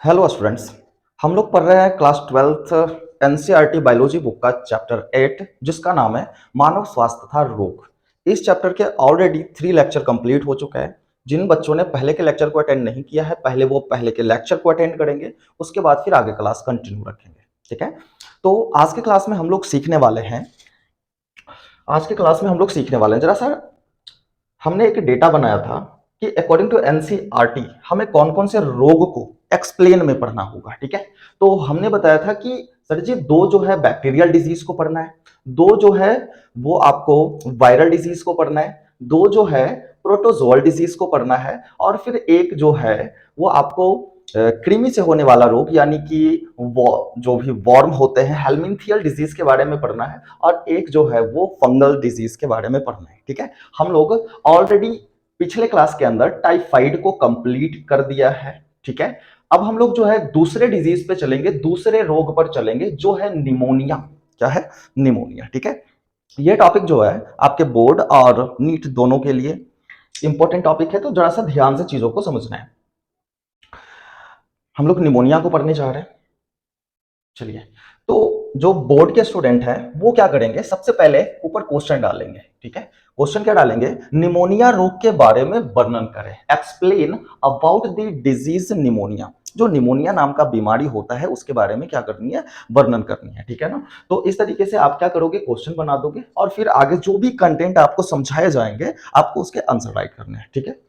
Hello students. हम लोग पढ़ रहे हैं class 12th NCERT biology book का चैप्टर 8 जिसका नाम है मानव स्वास्थ्य तथा रोग। इस चैप्टर के ऑलरेडी 3 लेक्चर कंप्लीट हो चुका है। जिन बच्चों ने पहले के लेक्चर को अटेंड नहीं किया है पहले वो पहले के लेक्चर को अटेंड करेंगे, उसके बाद फिर आगे क्लास कंटिन्यू रखेंगे। ठीक है, तो आज के क्लास में हम लोग सीखने वाले हैं जरा सा हमने एक डेटा बनाया था कि अकॉर्डिंग टू एनसीईआरटी हमें कौन कौन से रोग को एक्सप्लेन में पढ़ना होगा। ठीक है, तो हमने बताया था कि सर जी दो जो है बैक्टीरियल डिजीज को पढ़ना है, दो जो है वो आपको वायरल डिजीज को पढ़ना है, दो जो है प्रोटोजोअल डिजीज को पढ़ना है, और फिर एक जो है वो आपको कृमि से होने वाला रोग यानी कि जो भी वॉर्म होते हैं हेलमिंथियल डिजीज के बारे में पढ़ना है, और एक जो है वो फंगल डिजीज के बारे में पढ़ना है। ठीक है, हम लोग ऑलरेडी पिछले क्लास के अंदर टाइफाइड को कंप्लीट कर दिया है। ठीक है, अब हम लोग जो है दूसरे डिजीज पे चलेंगे, दूसरे रोग पर चलेंगे जो है निमोनिया। क्या है? निमोनिया। ठीक है, ये टॉपिक जो है आपके बोर्ड और नीट दोनों के लिए इंपॉर्टेंट टॉपिक है, तो जरा सा ध्यान से चीजों को समझना है। हम लोग निमोनिया को पढ़ने जा रहे हैं। चलिए, तो जो बोर्ड के स्टूडेंट हैं वो क्या करेंगे, सबसे पहले ऊपर क्वेश्चन डालेंगे। ठीक है, क्वेश्चन क्या डालेंगे? निमोनिया रोग के बारे में वर्णन करें, explain about the disease pneumonia. जो निमोनिया नाम का बीमारी होता है उसके बारे में क्या करनी है, वर्णन करनी है। ठीक है ना, तो इस तरीके से आप क्या करोगे, क्वेश्चन बना दोगे और फिर आगे जो भी कंटेंट आपको समझाए जाएंगे आपको उसके आंसर राइट करने हैं। ठीक है,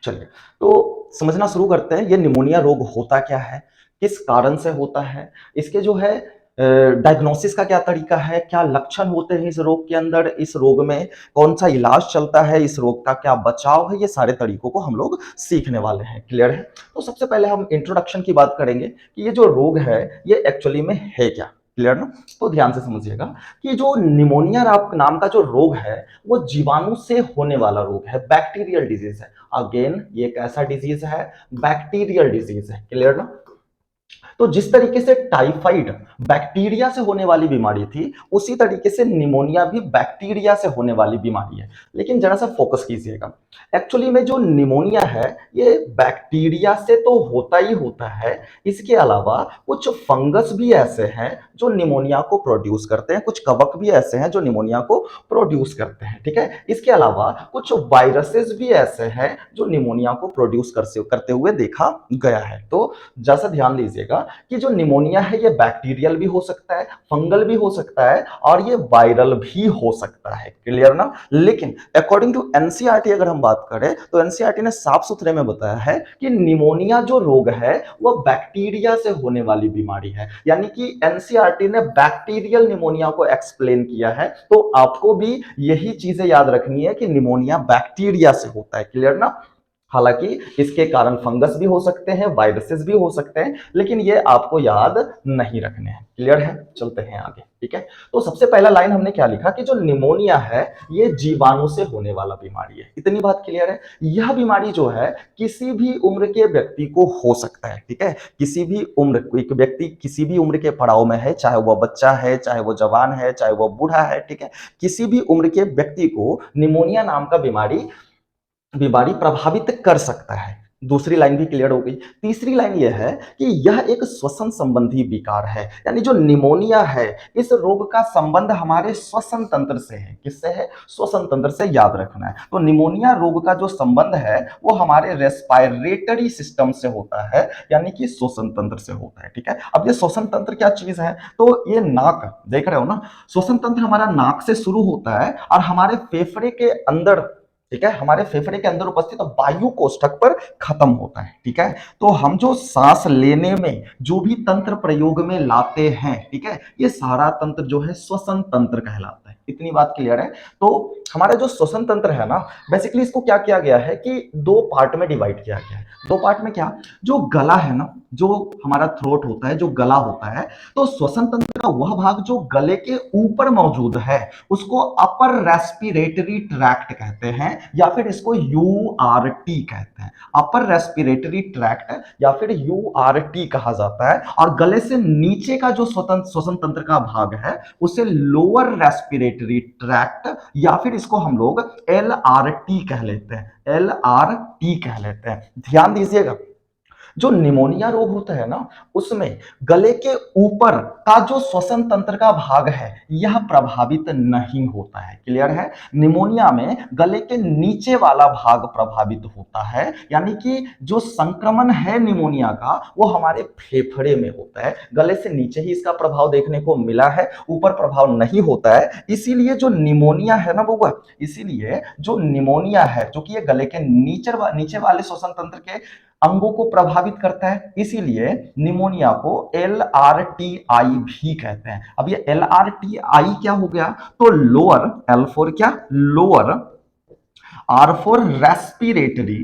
चलिए तो समझना शुरू करते हैं। ये निमोनिया रोग होता क्या है, किस कारण से होता है, इसके जो है डायग्नोसिस का क्या तरीका है, क्या लक्षण होते हैं इस रोग के अंदर, इस रोग में कौन सा इलाज चलता है, इस रोग का क्या बचाव है, ये सारे तरीकों को हम लोग सीखने वाले हैं। क्लियर है? तो सबसे पहले हम इंट्रोडक्शन की बात करेंगे कि ये जो रोग है ये एक्चुअली में है क्या। क्लियर ना? तो ध्यान से समझिएगा कि जो निमोनिया नाम का जो रोग है वो जीवाणु से होने वाला रोग है, बैक्टीरियल डिजीज है। अगेन ये एक ऐसा डिजीज है, बैक्टीरियल डिजीज है। क्लियर ना? तो जिस तरीके से टाइफाइड बैक्टीरिया से होने वाली बीमारी थी उसी तरीके से निमोनिया भी बैक्टीरिया से होने वाली बीमारी है। लेकिन जरा सा फोकस कीजिएगा, एक्चुअली में जो निमोनिया है ये बैक्टीरिया से तो होता ही होता है, इसके अलावा कुछ फंगस भी ऐसे हैं जो निमोनिया को प्रोड्यूस करते हैं, कुछ कवक भी ऐसे हैं जो निमोनिया को प्रोड्यूस करते हैं। ठीक है, इसके अलावा कुछ वायरसेस भी ऐसे हैं जो निमोनिया को प्रोड्यूस करते हुए देखा गया है। तो जैसा ध्यान दीजिएगा कि जो निमोनिया है ये बैक्टीरियल भी हो सकता है, फंगल भी हो सकता है और ये वायरल भी हो सकता है। क्लियर ना? लेकिन अकॉर्डिंग टू एनसीईआरटी अगर हम बात करें तो एनसीईआरटी ने साफ सुथरे में बताया है कि निमोनिया जो रोग है वो बैक्टीरिया से होने वाली बीमारी है, यानी कि एनसीईआरटी ने बैक्टीरियल निमोनिया को एक्सप्लेन किया है। तो आपको भी यही चीजें याद रखनी है कि निमोनिया बैक्टीरिया से होता है। क्लियर ना? हालांकि इसके कारण फंगस भी हो सकते हैं, वायरसेस भी हो सकते हैं, लेकिन ये आपको याद नहीं रखने हैं। क्लियर है? चलते हैं आगे। ठीक है, तो सबसे पहला लाइन हमने क्या लिखा कि जो निमोनिया है ये जीवाणु से होने वाला बीमारी है। इतनी बात क्लियर है? यह बीमारी जो है किसी भी उम्र के व्यक्ति को हो सकता है। ठीक है, किसी भी उम्र, एक व्यक्ति किसी भी उम्र के पड़ाव में है, चाहे वह बच्चा है, चाहे वो जवान है, चाहे वह बूढ़ा है। ठीक है, किसी भी उम्र के व्यक्ति को निमोनिया नाम का बीमारी प्रभावित कर सकता है। दूसरी लाइन भी क्लियर हो गई। तीसरी लाइन यह है कि यह एक श्वसन संबंधी विकार है, यानी जो निमोनिया है इस रोग का संबंध हमारे श्वसन तंत्र से है। किससे है? श्वसन तंत्र से। याद रखना है, तो निमोनिया रोग का जो संबंध है वो हमारे रेस्पिरेटरी सिस्टम से होता है, यानी कि श्वसन तंत्र से होता है। ठीक है, अब ये श्वसन तंत्र क्या चीज है, तो ये नाक देख रहे हो ना, श्वसन तंत्र हमारा नाक से शुरू होता है और हमारे फेफड़े के अंदर, ठीक है, हमारे फेफड़े के अंदर उपस्थित वायु कोष्ठक पर खत्म होता है। ठीक है, तो हम जो सांस लेने में जो भी तंत्र प्रयोग में लाते हैं, ठीक है, ये सारा तंत्र जो है श्वसन तंत्र कहलाता है। इतनी बात क्लियर है? तो हमारा जो श्वसन तंत्र है ना, बेसिकली इसको क्या किया गया है कि दो पार्ट में डिवाइड किया गया है। दो पार्ट में क्या, जो गला है ना, जो हमारा थ्रोट होता है, जो गला होता है, तो श्वसन तंत्र का वह भाग जो गले के ऊपर मौजूद है उसको अपर रेस्पिरेटरी ट्रैक्ट कहते हैं, या फिर इसको यूआरटी कहते हैं। अपर रेस्पिरेटरी ट्रैक्ट या फिर यूआरटी कहा जाता है। और गले से नीचे का जो श्वसन तंत्र का भाग है उसे लोअर रेस्पिरेटरी ट्रैक्ट या फिर इसको हम लोग एलआरटी कह लेते हैं, एलआरटी कह लेते हैं। ध्यान दीजिएगा, जो निमोनिया रोग होता है ना, उसमें गले के ऊपर का जो श्वसन तंत्र का भाग है यह प्रभावित नहीं होता है। क्लियर है? निमोनिया में गले के नीचे वाला भाग प्रभावित होता है, यानी कि जो संक्रमण है निमोनिया का वो हमारे फेफड़े में होता है। गले से नीचे ही इसका प्रभाव देखने को मिला है, ऊपर प्रभाव नहीं होता है। इसीलिए जो निमोनिया है ना बउआ, इसीलिए जो निमोनिया है जो कि ये गले के नीचे वाले श्वसन तंत्र के अंगों को प्रभावित करता है, इसीलिए निमोनिया को LRTI भी कहते हैं। अब ये LRTI क्या हो गया? तो लोअर, L फॉर क्या? Lower, R for respiratory,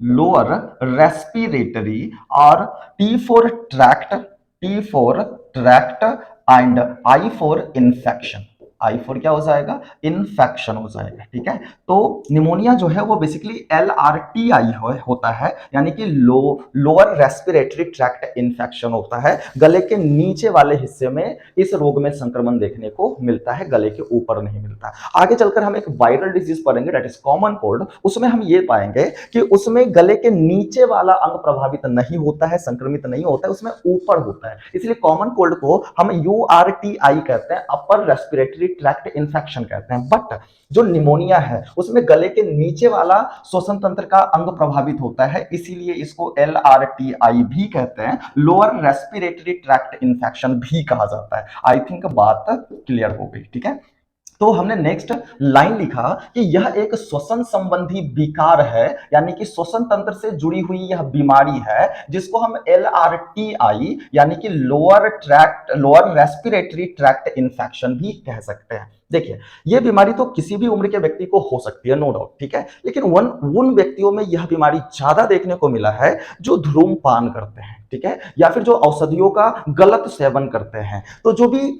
lower respiratory, और T for tract, T for tract, and I for infection. I for क्या हो जाएगा? इन्फेक्शन हो जाएगा। ठीक है, तो निमोनिया जो है वो बेसिकली LRTI होता है, यानी कि लोअर रेस्पिरेटरी ट्रैक्ट इन्फेक्शन होता है। गले के नीचे वाले हिस्से में इस रोग में संक्रमण देखने को मिलता है, गले के ऊपर नहीं मिलता। आगे चलकर हम एक वायरल डिजीज पढ़ेंगे, दैट इज कॉमन कोल्ड। उसमें हम ये पाएंगे कि उसमें गले के नीचे वाला अंग प्रभावित नहीं होता है, संक्रमित नहीं होता है, उसमें ऊपर होता है। इसलिए कॉमन कोल्ड को हम URTI कहते हैं, अपर रेस्पिरेटरी ट्रैक्ट इन्फेक्शन कहते हैं। बट जो निमोनिया है उसमें गले के नीचे वाला श्वसन तंत्र का अंग प्रभावित होता है, इसीलिए इसको LRTI भी कहते हैं, लोअर रेस्पिरेटरी ट्रैक्ट इन्फेक्शन भी कहा जाता है। आई थिंक बात क्लियर हो गई। ठीक है, तो हमने नेक्स्ट लाइन लिखा कि यह एक श्वसन संबंधी विकार है, यानी कि श्वसन तंत्र से जुड़ी हुई यह बीमारी है, जिसको हम LRTI यानी कि लोअर रेस्पिरेटरी ट्रैक्ट इन्फेक्शन भी कह सकते हैं। देखिए, यह बीमारी तो किसी भी उम्र के व्यक्ति को हो सकती है, नो डाउट। ठीक है, लेकिन उन व्यक्तियों में यह बीमारी ज्यादा देखने को मिला है जो धूम्रपान करते हैं, ठीक है, या फिर जो औषधियों का गलत सेवन करते हैं। तो जो भी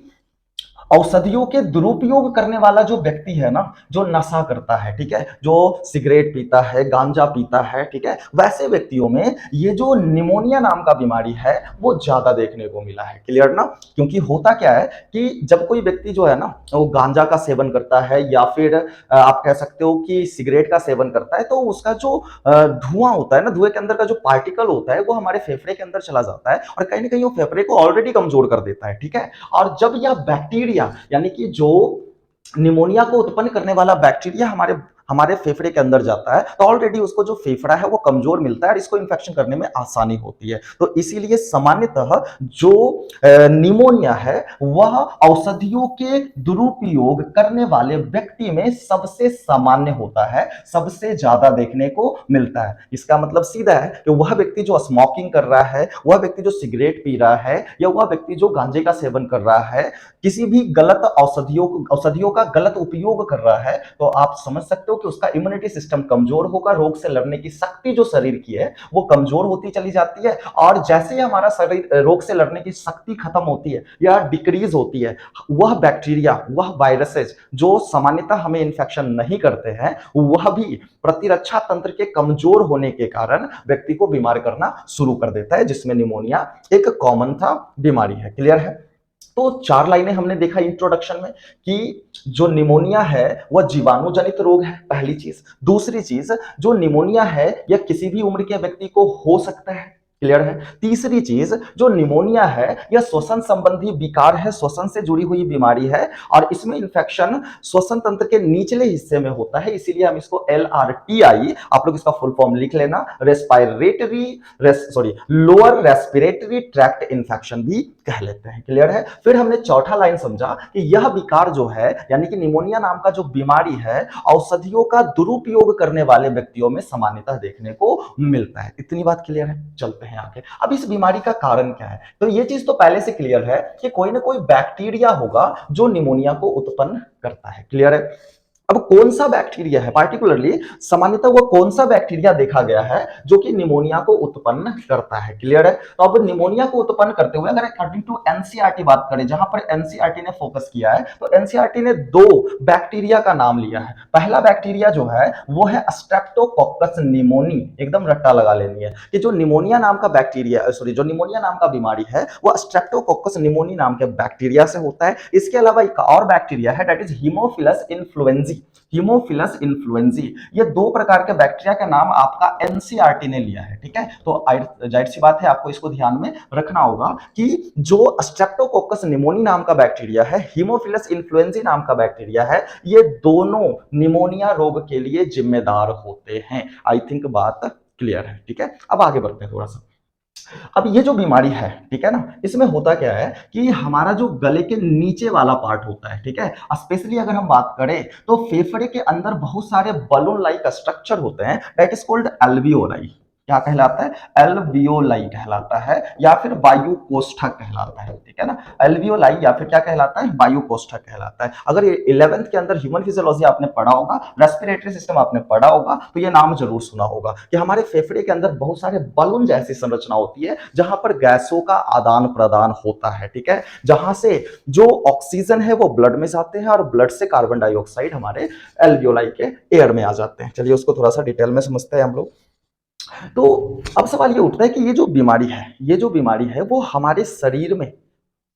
औषधियों के दुरुपयोग करने वाला जो व्यक्ति है ना, जो नशा करता है, ठीक है, जो सिगरेट पीता है, गांजा पीता है, ठीक है, वैसे व्यक्तियों में ये जो निमोनिया नाम का बीमारी है वो ज्यादा देखने को मिला है। क्लियर ना? क्योंकि होता क्या है कि जब कोई व्यक्ति जो है ना वो गांजा का सेवन करता है या फिर आप कह सकते हो कि सिगरेट का सेवन करता है, तो उसका जो धुआं होता है ना, धुएं के अंदर का जो पार्टिकल होता है वो हमारे फेफड़े के अंदर चला जाता है और कहीं ना कहीं वो फेफड़े को ऑलरेडी कमजोर कर देता है। ठीक है, और जब यह बैक्टीरिया यानी कि जो निमोनिया को उत्पन्न करने वाला बैक्टीरिया हमारे हमारे फेफड़े के अंदर जाता है, तो ऑलरेडी उसको जो फेफड़ा है वो कमजोर मिलता है और इसको इन्फेक्शन करने में आसानी होती है। तो इसीलिए सामान्यतः जो निमोनिया है वह औषधियों के दुरुपयोग करने वाले व्यक्ति में सबसे सामान्य होता है, सबसे ज्यादा देखने को मिलता है। इसका मतलब सीधा है कि वह व्यक्ति जो स्मोकिंग कर रहा है, वह व्यक्ति जो सिगरेट पी रहा है, या वह व्यक्ति जो गांजे का सेवन कर रहा है, किसी भी गलत औषधियों का गलत उपयोग कर रहा है, तो आप समझ सकते हो कि उसका इम्यूनिटी सिस्टम कमजोर होगा, रोग से लड़ने की शक्ति जो शरीर की है वो कमजोर होती चली जाती है। और जैसे ही हमारा शरीर रोग से लड़ने की शक्ति खत्म होती है या डिक्रीज होती है, वह बैक्टीरिया, वह वायरसेस जो सामान्यतः हमें इन्फेक्शन नहीं करते हैं, वह भी प्रतिरक्षा तंत्र के कमजोर होने के कारण व्यक्ति को बीमार करना शुरू कर देता है, जिसमें निमोनिया एक कॉमन था बीमारी है। क्लियर है? तो 4 लाइनें हमने देखा इंट्रोडक्शन में कि जो निमोनिया है वह जीवाणु जनित रोग है, पहली चीज। दूसरी चीज, जो निमोनिया है यह किसी भी उम्र के व्यक्ति को हो सकता है। क्लियर है? तीसरी चीज, जो निमोनिया है यह श्वसन संबंधी विकार है, श्वसन से जुड़ी हुई बीमारी है और इसमें इंफेक्शन श्वसन तंत्र के निचले हिस्से में होता है, इसीलिए हम इसको LRTI, आप लोग इसका फुल फॉर्म लिख लेना, लोअर रेस्पिरेटरी ट्रैक्ट इंफेक्शन भी कह लेते हैं। क्लियर है? फिर हमने चौथा लाइन समझा कि यह विकार जो है यानी कि निमोनिया नाम का जो बीमारी है औषधियों का दुरुपयोग करने वाले व्यक्तियों में सामान्यतः देखने को मिलता है। इतनी बात क्लियर है? चलते हैं आगे। अब इस बीमारी का कारण क्या है? तो ये चीज तो पहले से क्लियर है कि कोई ना कोई बैक्टीरिया होगा जो निमोनिया को उत्पन्न करता है। क्लियर है? अब कौन सा बैक्टीरिया है, पार्टिकुलरली सामान्यतः वो कौन सा बैक्टीरिया देखा गया है जो कि निमोनिया को उत्पन्न करता है? क्लियर है? तो अब निमोनिया को उत्पन्न करते हुए अगर अकॉर्डिंग टू एनसीईआरटी बात करें, जहां पर एनसीईआरटी ने फोकस किया है, तो एनसीईआरटी ने 2 बैक्टीरिया का नाम लिया है। पहला बैक्टीरिया जो है वो है स्ट्रेप्टोकोकस निमोनी, एकदम रट्टा लगा लेनी है कि जो निमोनिया नाम का बैक्टीरिया, जो निमोनिया नाम का बीमारी है वो स्ट्रेप्टोकोकस निमोनी नाम के बैक्टीरिया से होता है। इसके अलावा एक और बैक्टीरिया है, that is Haemophilus influenza. Haemophilus influenzae, ये दो प्रकार के बैक्टीरिया का नाम आपका एनसीईआरटी ने लिया है, ठीक है। तो जाहिर सी बात है आपको इसको ध्यान में रखना होगा कि जो स्ट्रेप्टोकोकस निमोनी नाम का बैक्टीरिया है, हीमोफिलस इन्फ्लुएंजी नाम का बैक्टीरिया है, ये दोनों निमोनिया रोग के लिए जिम्मेदार होते हैं। आई थिंक बात क्लियर है, ठीक है। अब आगे बढ़ते हैं थोड़ा सा। अब ये जो बीमारी है, ठीक है ना, इसमें होता क्या है कि हमारा जो गले के नीचे वाला पार्ट होता है, ठीक है, स्पेशली अगर हम बात करें तो फेफड़े के अंदर बहुत सारे बलून लाइक स्ट्रक्चर होते हैं, दैट इज कॉल्ड एल्वियोलाई। क्या कहलाता है? एल्वियोलाई कहलाता है, या फिर वायु कोष्ठक कहलाता है, ठीक है ना। एल्वियोलाई या फिर क्या कहलाता है? वायु कोष्ठक कहलाता है। अगर 11th के अंदर ह्यूमन फिजियोलॉजी आपने पढ़ा होगा, रेस्पिरेटरी सिस्टम आपने पढ़ा होगा, तो ये नाम जरूर सुना होगा कि हमारे फेफड़े के अंदर बहुत सारे बलून जैसी संरचना होती है जहां पर गैसों का आदान प्रदान होता है, ठीक है, जहां से जो ऑक्सीजन है वो ब्लड में जाते हैं और ब्लड से कार्बन डाइऑक्साइड हमारे एल्वियोलाई के एयर में आ जाते हैं। चलिए उसको थोड़ा सा डिटेल में समझते हैं हम लोग। तो अब सवाल ये उठता है कि ये जो बीमारी है वो हमारे शरीर में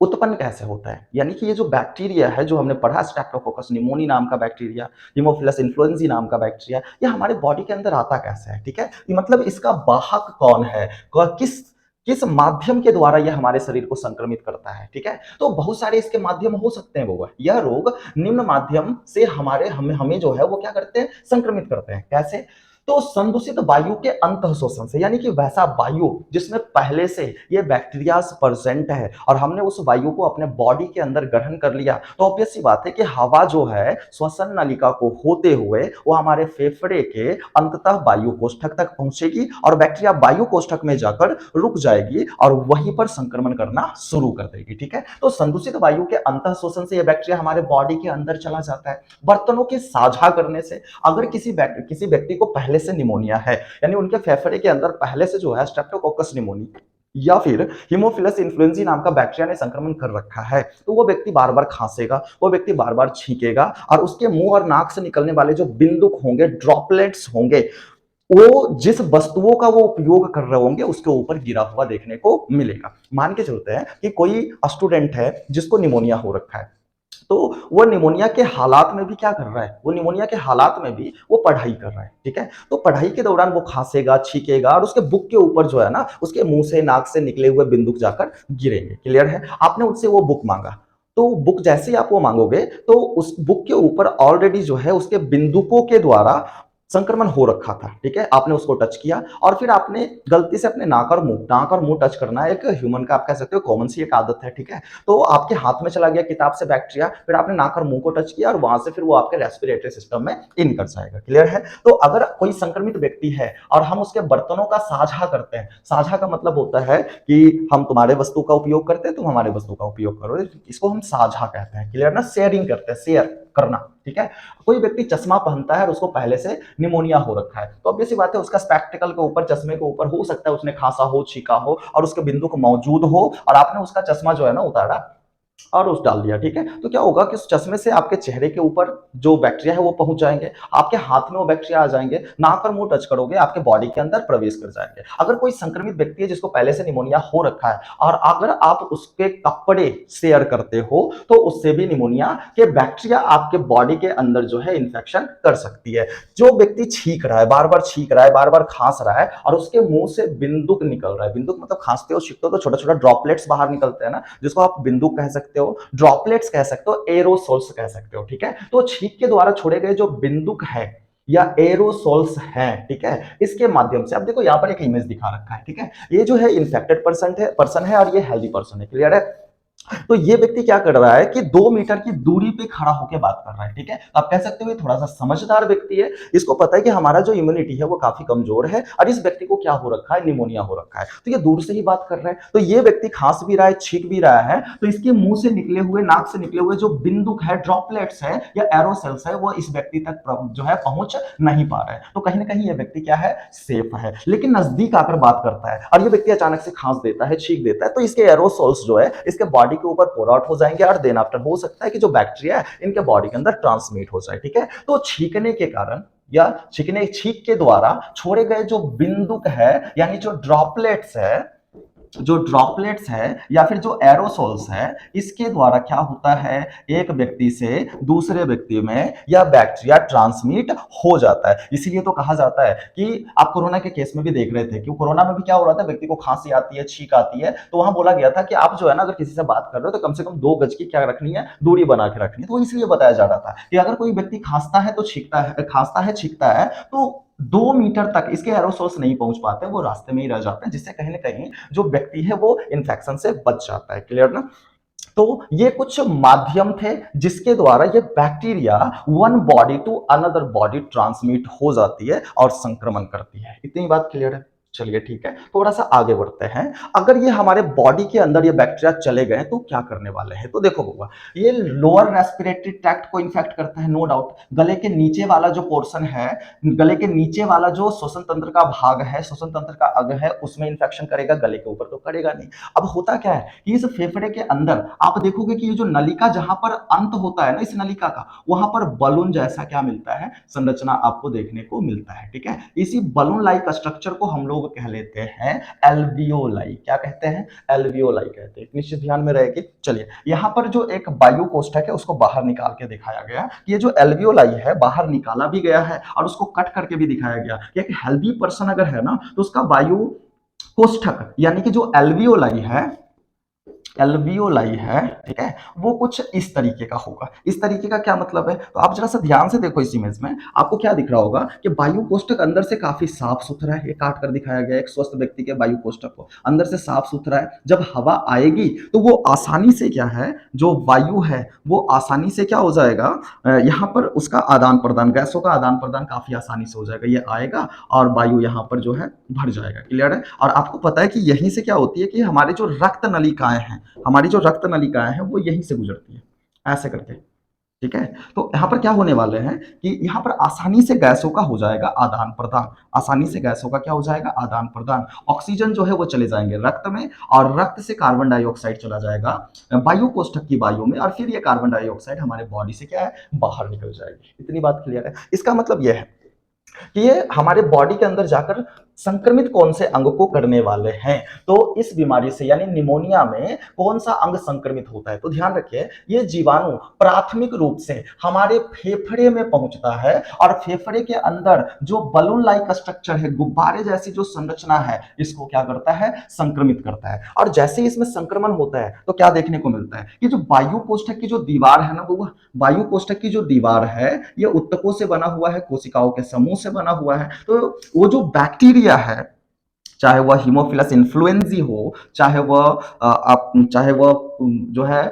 उत्पन्न कैसे होता है, यानी कि ये जो बैक्टीरिया है जो हमने पढ़ा, स्ट्रेप्टोकोकस निमोनी नाम का बैक्टीरिया, हीमोफिलस इन्फ्लुएंजी नाम का बैक्टीरिया, ये हमारे बॉडी के अंदर आता कैसे है, ठीक है। मतलब इसका वाहक कौन है, किस किस माध्यम के द्वारा यह हमारे शरीर को संक्रमित करता है, ठीक है। तो बहुत सारे इसके माध्यम हो सकते हैं वो। यह रोग निम्न माध्यम से हमें जो है वो क्या करते हैं, संक्रमित करते हैं। कैसे? तो संदूषित वायु के अंतः शोषण से, यानी कि वैसा वायु जिसमें पहले से ये बैक्टीरिया प्रेजेंट है और हमने उस वायु को अपने बॉडी के अंदर ग्रहण कर लिया, तो ऑब्वियस सी बात है कि हवा जो है श्वसन नलिका को होते हुए वो हमारे फेफड़े के अंततः वायु कोष्ठक तक पहुंचेगी और बैक्टीरिया वायु कोष्ठक में जाकर रुक जाएगी और वहीं पर संक्रमण करना शुरू कर देगी, ठीक है। तो संदूषित वायु के अंतः शोषण से यह बैक्टीरिया हमारे बॉडी के अंदर चला जाता है। बर्तनों के साझा करने से, अगर किसी व्यक्ति को पहले से निमोनिया है, यानी उनके फेफड़े के अंदर पहले से जो है स्ट्रेप्टोकोकस निमोनी या फिर हीमोफिलस इन्फ्लुएंजी नाम का बैक्टीरिया ने संक्रमण कर रखा है, तो वो व्यक्ति बार बार खांसेगा, वो व्यक्ति बार बार छींकेगा और उसके मुंह और नाक से निकलने वाले जो बिंदुक होंगे, ड्रॉपलेट्स होंगे, वो जिस वस्तुओं का वो उपयोग कर रहे होंगे उसके ऊपर गिरा हुआ देखने को मिलेगा। मान के चलते हैं कि कोई स्टूडेंट है जिसको निमोनिया हो रखा है, तो वो निमोनिया के हालात में भी क्या कर रहा है, वो निमोनिया के हालात में भी वो पढ़ाई कर रहा है, ठीक है। तो पढ़ाई के दौरान वो खांसेगा, छींकेगा और उसके बुक के ऊपर जो है ना, उसके मुंह से नाक से निकले हुए बिंदुक जाकर गिरेंगे। क्लियर है? आपने उससे वो बुक मांगा, तो बुक जैसे ही आप वो मांगोगे तो उस बुक के ऊपर ऑलरेडी जो है उसके बिंदुकों के द्वारा संक्रमण हो रखा था, ठीक है। आपने उसको टच किया और फिर आपने गलती से अपने नाक और मुंह टच करना एक ह्यूमन का आप कह सकते हो कॉमन सी एक आदत है, ठीक है। तो आपके हाथ में चला गया किताब से बैक्टीरिया, फिर आपने नाक और मुंह को टच किया और वहां से फिर वो आपके रेस्पिरेटरी सिस्टम में इन कर जाएगा। क्लियर है? तो अगर कोई संक्रमित व्यक्ति है और हम उसके बर्तनों का साझा करते हैं, साझा का मतलब होता है कि हम तुम्हारे वस्तु का उपयोग करते हैं, तुम हमारे वस्तु का उपयोग करो, इसको हम साझा कहते हैं। क्लियर ना? शेयरिंग करते हैं, शेयर करना, ठीक है। कोई व्यक्ति चश्मा पहनता है और उसको पहले से निमोनिया हो रखा है, तो ऑब्वियस सी बात है उसका स्पेक्टिकल के ऊपर, चश्मे के ऊपर हो सकता है उसने खांसा हो, छींका हो और उसके बिंदु को मौजूद हो और आपने उसका चश्मा जो है ना उतारा और उस डाल दिया, ठीक है। तो क्या होगा कि उस चश्मे से आपके चेहरे के ऊपर जो बैक्टीरिया है वो पहुंच जाएंगे, आपके हाथ में वो बैक्टीरिया आ जाएंगे, नाक और मुंह टच करोगे आपके बॉडी के अंदर प्रवेश कर जाएंगे। अगर कोई संक्रमित व्यक्ति है जिसको पहले से निमोनिया हो रखा है और अगर आप उसके कपड़े शेयर करते हो तो उससे भी निमोनिया के बैक्टीरिया आपके बॉडी के अंदर जो है इंफेक्शन कर सकती है। जो व्यक्ति छींक रहा है, बार बार छींक रहा है, बार बार खांस रहा है और उसके मुंह से बिंदुक निकल रहा है, बिंदुक मतलब खांसते हो छींकते हो तो छोटा छोटा ड्रॉपलेट्स बाहर निकलते हैं ना, जिसको आप बिंदुक कह सकते हो, ड्रॉपलेट्स कह सकते हो, एरोसोल्स कह सकते हो, ठीक है। तो छींक के द्वारा छोड़े गए जो बिंदुक है या एरोसोल्स हैं, ठीक है, इसके माध्यम से, अब देखो यहां पर एक इमेज दिखा रखा है, ठीक है, ये जो है इन्फेक्टेड पर्सन है और ये हेल्दी पर्सन है। क्लियर है? तो ये व्यक्ति क्या कर रहा है कि 2 मीटर की दूरी पे खड़ा होकर बात कर रहा है, ठीक है। आप कह सकते हो ये थोड़ा सा समझदार व्यक्ति है, इसको पता है कि हमारा जो इम्यूनिटी है वो काफी कमजोर है और इस व्यक्ति को क्या हो रखा है, निमोनिया हो रखा है, तो ये दूर से ही बात कर रहा है। तो ये व्यक्ति खांस भी रहा है, छींक भी रहा है, तो इसके मुंह से निकले हुए, नाक से निकले हुए जो बिंदुक है, ड्रॉपलेट्स है या एरोसेल्स है, वो इस व्यक्ति तक जो है पहुंच नहीं पा रहा है। तो कहीं ना कहीं ये व्यक्ति क्या है, सेफ है। लेकिन नजदीक आकर बात करता है और ये व्यक्ति अचानक से खांस देता है, छींक देता है, तो इसके एरोसोल्स जो है इसके बॉडी के ऊपर पोर आउट हो जाएंगे और देन आफ्टर हो सकता है कि जो बैक्टीरिया है इनके बॉडी के अंदर ट्रांसमिट हो जाए, ठीक है। तो छींकने के कारण या छींक के द्वारा छोड़े गए जो बिंदुक है यानी जो ड्रॉपलेट्स है, जो ड्रॉपलेट्स है या फिर जो एरोसोल्स है, इसके द्वारा क्या होता है, एक व्यक्ति से दूसरे व्यक्ति में या बैक्टीरिया ट्रांसमिट हो जाता है। इसीलिए तो कहा जाता है कि आप कोरोना के केस में भी देख रहे थे कि कोरोना में भी क्या हो रहा था, व्यक्ति को खांसी आती है, छींक आती है, तो वहां बोला गया था कि आप जो है ना, अगर किसी से बात कर रहे हो तो कम से कम 2 गज की क्या रखनी है, दूरी बना के रखनी है। तो इसलिए बताया जा रहा था कि अगर कोई व्यक्ति खांसता है तो छींकता है तो 2 मीटर तक इसके एरोसोल्स नहीं पहुंच पाते, वो रास्ते में ही रह जाते हैं, जिससे कहीं ना कहीं जो व्यक्ति है वो इन्फेक्शन से बच जाता है। क्लियर ना? तो ये कुछ माध्यम थे जिसके द्वारा ये bacteria one body to another body transmit हो जाती है और संक्रमण करती है। इतनी बात क्लियर है? चलिए ठीक है, थोड़ा सा आगे बढ़ते हैं। अगर ये हमारे बॉडी के अंदर ये बैक्टीरिया चले गए तो क्या करने वाले हैं? तो देखो बाबा, ये लोअर रेस्पिरेटरी ट्रैक्ट को इन्फेक्ट करता है, नो डाउट। गले के नीचे वाला जो पोर्शन है, गले के नीचे वाला जो श्वसन तंत्र का भाग है, श्वसन तंत्र का अंग है, उसमें इन्फेक्शन करेगा, गले के ऊपर तो करेगा नहीं। अब होता क्या है कि इस फेफड़े के अंदर आप देखोगे कि ये जो नलिका जहां पर अंत होता है ना इस नलिका का, वहां पर बलून जैसा क्या मिलता है, संरचना आपको देखने को मिलता है। ठीक है, इसी बलून लाइक स्ट्रक्चर को हम लोग कह लेते हैं एल्वियोलाई। क्या कहते हैं? एल्वियोलाई कहते हैं। निश्चित ध्यान में रहेगी। चलिए, यहां पर जो एक वायु कोष्ठक है उसको बाहर निकाल के दिखाया गया कि ये जो एल्वियोलाई है बाहर निकाला भी गया है और उसको कट करके भी दिखाया गया कि एक हेल्दी पर्सन अगर है ना तो उसका वायु कोष्ठक यानी कि जो एल्वियोलाई है, ठीक है, वो कुछ इस तरीके का होगा। इस तरीके का क्या मतलब है? तो आप जरा सा ध्यान से देखो, इस इमेज में आपको क्या दिख रहा होगा कि वायु कोष्ठक अंदर से काफी साफ सुथरा है। ये काट कर दिखाया गया एक स्वस्थ व्यक्ति के वायु कोष्ठक को, अंदर से साफ सुथरा है। जब हवा आएगी तो वो आसानी से क्या है, जो वायु है वो आसानी से क्या हो जाएगा, यहाँ पर उसका आदान प्रदान, गैसों का आदान प्रदान काफी आसानी से हो जाएगा। ये आएगा और वायु यहाँ पर जो है भर जाएगा। क्लियर है? और आपको पता है कि यहीं से क्या होती है कि हमारी जो रक्त नलिकाएं हैं, हमारी जो रक्त नलिकाएं हैं वो यहीं से गुजरती है, ऐसे करके। ठीक है, तो यहां पर क्या होने वाले हैं कि यहां पर आसानी से गैसों का हो जाएगा आदान प्रदान। आसानी से गैसों का क्या हो जाएगा? आदान प्रदान। ऑक्सीजन जो है वो चले जाएंगे रक्त में और रक्त से कार्बन डाइऑक्साइड चला जाएगा वायु कोष्ठक की वायु में, और फिर ये कार्बन डाइऑक्साइड हमारे बॉडी से क्या है, बाहर निकल जाएगी। इतनी बात क्लियर है? इसका मतलब यह है कि ये हमारे बॉडी के अंदर जाकर संक्रमित कौन से अंग को करने वाले हैं। तो इस बीमारी से यानी निमोनिया में कौन सा अंग संक्रमित होता है? तो ध्यान रखिए, ये जीवाणु प्राथमिक रूप से हमारे फेफड़े में पहुंचता है और फेफड़े के अंदर जो बलून लाइक स्ट्रक्चर है, गुब्बारे जैसी जो संरचना है, इसको क्या करता है? संक्रमित करता है। और जैसे ही इसमें संक्रमण होता है तो क्या देखने को मिलता है कि जो वायु कोष्ठक की जो दीवार है ना, वो वायु कोष्ठक की जो दीवार है ये उत्तकों से बना हुआ है, कोशिकाओं के समूह से बना हुआ है। तो वो जो बैक्टीरिया है, चाहे वह हीमोफिलस इन्फ्लुएंजी हो, चाहे वह जो है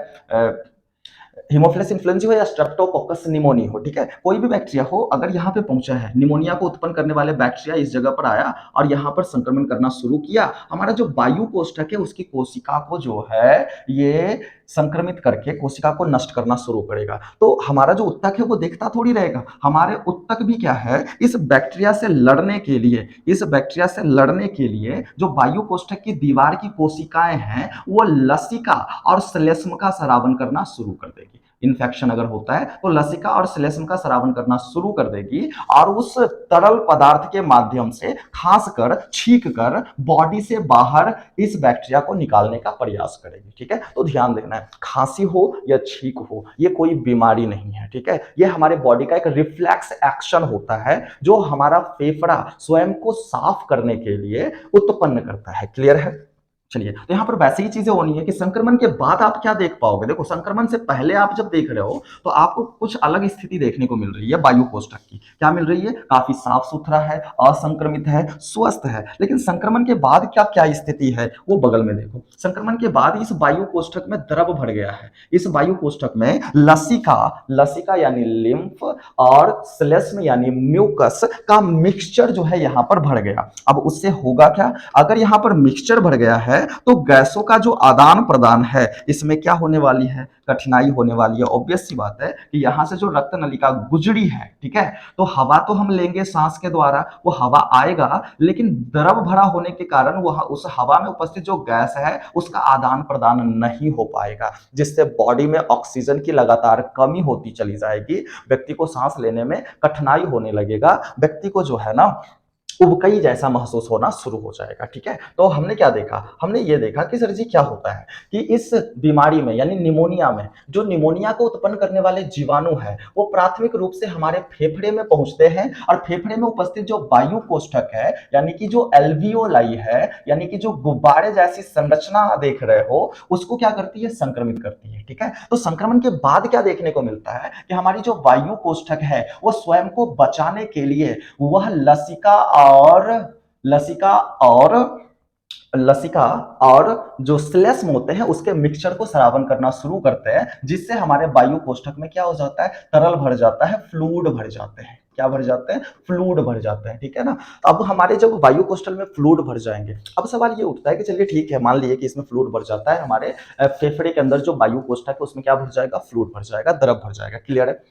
हीमोफिलस इन्फ्लुएंजा हो या स्ट्रेप्टोकोकस निमोनी हो, ठीक है, कोई भी बैक्टीरिया हो, अगर यहाँ पे पहुंचा है, निमोनिया को उत्पन्न करने वाले बैक्टीरिया इस जगह पर आया और यहाँ पर संक्रमण करना शुरू किया, हमारा जो वायु कोष्ठक है उसकी कोशिका को जो है ये संक्रमित करके कोशिका को नष्ट करना शुरू करेगा। तो हमारा जो उत्तक है वो देखता थोड़ी रहेगा, हमारे उत्तक भी क्या है, इस बैक्टीरिया से लड़ने के लिए, जो वायु कोष्ठक की दीवार की कोशिकाएं हैं वो लसिका और श्लेष्म का स्रावन करना शुरू कर देगी। इन्फेक्शन अगर होता है तो लसिका और श्लेष्म का स्रावन करना शुरू कर देगी और उस तरल पदार्थ के माध्यम से खास कर छींक कर बॉडी से बाहर इस बैक्टीरिया को निकालने का प्रयास करेगी। ठीक है, तो ध्यान देना है, खांसी हो या छींक हो ये कोई बीमारी नहीं है। ठीक है, ये हमारे बॉडी का एक रिफ्लेक्स एक्शन होता है जो हमारा फेफड़ा स्वयं को साफ करने के लिए उत्पन्न करता है। क्लियर है? चलिए, तो यहां पर वैसे ही चीजें होनी है कि संक्रमण के बाद आप क्या देख पाओगे। देखो, संक्रमण से पहले आप जब देख रहे हो तो आपको कुछ अलग स्थिति देखने को मिल रही है वायु कोष्ठक की। क्या मिल रही है? काफी साफ सुथरा है, असंक्रमित है, स्वस्थ है। लेकिन संक्रमण के बाद क्या क्या स्थिति है वो बगल में देखो। संक्रमण के बाद इस वायु कोष्ठक में द्रव भर गया है। इस वायु कोष्ठक में लसिका यानी लिम्फ और श्लेष्म यानी म्यूकस का मिक्सचर जो है यहां पर भर गया। अब उससे होगा क्या? अगर यहां पर मिक्सचर भर गया है तो गैसों का जो आदान प्रदान है इसमें क्या होने वाली है? कठिनाई होने वाली है। ऑब्वियस सी बात है कि यहां से जो रक्त नलिका गुजरी है, ठीक है, तो हवा तो हम लेंगे सांस के द्वारा, वो हवा आएगा, लेकिन द्रव भरा होने के कारण वह उस हवा में उपस्थित जो गैस है उसका आदान प्रदान नहीं हो पाएगा, जिससे बॉडी में ऑक्सीजन की लगातार कमी होती चली जाएगी। व्यक्ति को सांस लेने में कठिनाई होने लगेगा। व्यक्ति को जो है ना उबकई जैसा महसूस होना शुरू हो जाएगा। ठीक है, तो हमने क्या देखा, हमने ये देखा कि सर जी क्या होता है कि इस बीमारी में यानी निमोनिया में जो निमोनिया को उत्पन्न करने वाले जीवाणु है वो प्राथमिक रूप से हमारे फेफड़े में पहुंचते हैं और फेफड़े में उपस्थित जो वायु कोष्ठक है यानी कि जो एल्वियोलाई है यानी कि जो गुब्बारे जैसी संरचना देख रहे हो उसको क्या करती है, संक्रमित करती है। ठीक है, तो संक्रमण के बाद क्या देखने को मिलता है कि हमारी जो वायु कोष्ठक है वो स्वयं को बचाने के लिए वह लसिका और लसिका और जो श्लेष्म होते हैं उसके मिक्सचर को स्रावन करना शुरू करते हैं, जिससे हमारे वायु कोष्ठक में क्या हो जाता है, तरल भर जाता है, फ्लूइड भर जाते हैं। क्या भर जाते हैं, फ्लूइड भर जाते हैं। ठीक है ना, अब हमारे जब वायु कोष्ठक में फ्लूइड भर जाएंगे, अब सवाल ये उठता है कि चलिए ठीक है, मान लिए कि इसमें फ्लूइड भर जाता है, हमारे फेफड़े के अंदर जो वायु कोष्ठक है उसमें क्या भर जाएगा, फ्लूइड भर जाएगा, द्रव भर जाएगा। क्लियर है,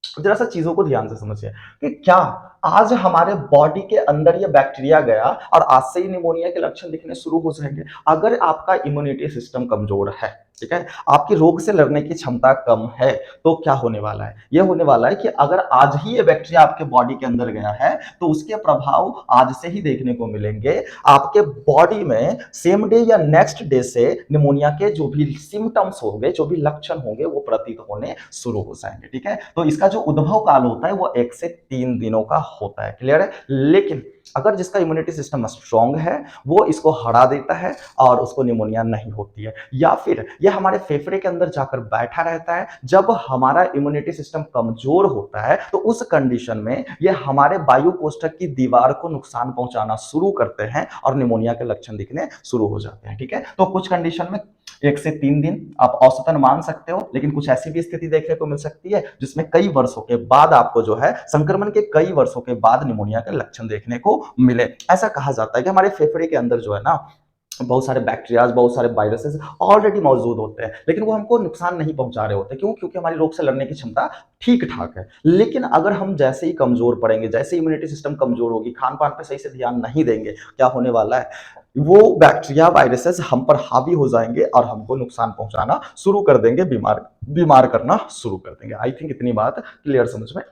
जरा सा चीजों को ध्यान से समझिए कि क्या आज हमारे बॉडी के अंदर ये बैक्टीरिया गया और आज से ही निमोनिया के लक्षण दिखने शुरू हो जाएंगे। अगर आपका इम्यूनिटी सिस्टम कमजोर है, ठीक है, आपकी रोग से लड़ने की क्षमता कम है, तो क्या होने वाला है, यह होने वाला है कि अगर आज ही ये बैक्टीरिया आपके बॉडी के अंदर गया है तो उसके प्रभाव आज से ही देखने को मिलेंगे आपके बॉडी में। सेम डे या नेक्स्ट डे से निमोनिया के जो भी सिम्टम्स होंगे, जो भी लक्षण होंगे वो प्रतीत होने शुरू हो जाएंगे। ठीक है, तो इसका जो उद्भव काल होता है वो 1 से 3 दिनों का होता है। क्लियर है, लेकिन अगर जिसका इम्यूनिटी सिस्टम स्ट्रांग है वो इसको हरा देता है और उसको निमोनिया नहीं होती है, या फिर ये हमारे फेफड़े के अंदर जाकर बैठा रहता है। जब हमारा इम्यूनिटी सिस्टम कमजोर होता है तो उस कंडीशन में ये हमारे वायु कोष्ठक की दीवार को नुकसान पहुंचाना शुरू करते हैं और निमोनिया के लक्षण दिखने शुरू हो जाते हैं। ठीक है, तो कुछ कंडीशन में 1 से 3 दिन आप औसतन मान सकते हो, लेकिन कुछ ऐसी भी स्थिति देखने को मिल सकती है जिसमें कई वर्षों के बाद आपको जो है संक्रमण के कई वर्षों के बाद निमोनिया के लक्षण देखने को मिले। ऐसा कहा जाता है कि हमारे फेफड़े के अंदर जो है ना बहुत सारे बैक्टीरियाज, बहुत सारे वायरसेस ऑलरेडी मौजूद होते हैं, लेकिन वो हमको नुकसान नहीं पहुंचा रहे होते। क्यों? क्योंकि हमारी रोग से लड़ने की क्षमता ठीक ठाक है। लेकिन अगर हम जैसे ही कमजोर पड़ेंगे, जैसे इम्यूनिटी सिस्टम कमजोर होगी, खान पान पे सही से ध्यान नहीं देंगे, क्या होने वाला है, वो बैक्टीरिया वायरसेस हम पर हावी हो जाएंगे और हमको नुकसान पहुंचाना शुरू कर देंगे, बीमार करना शुरू कर देंगे। आई थिंक इतनी बात क्लियर समझ में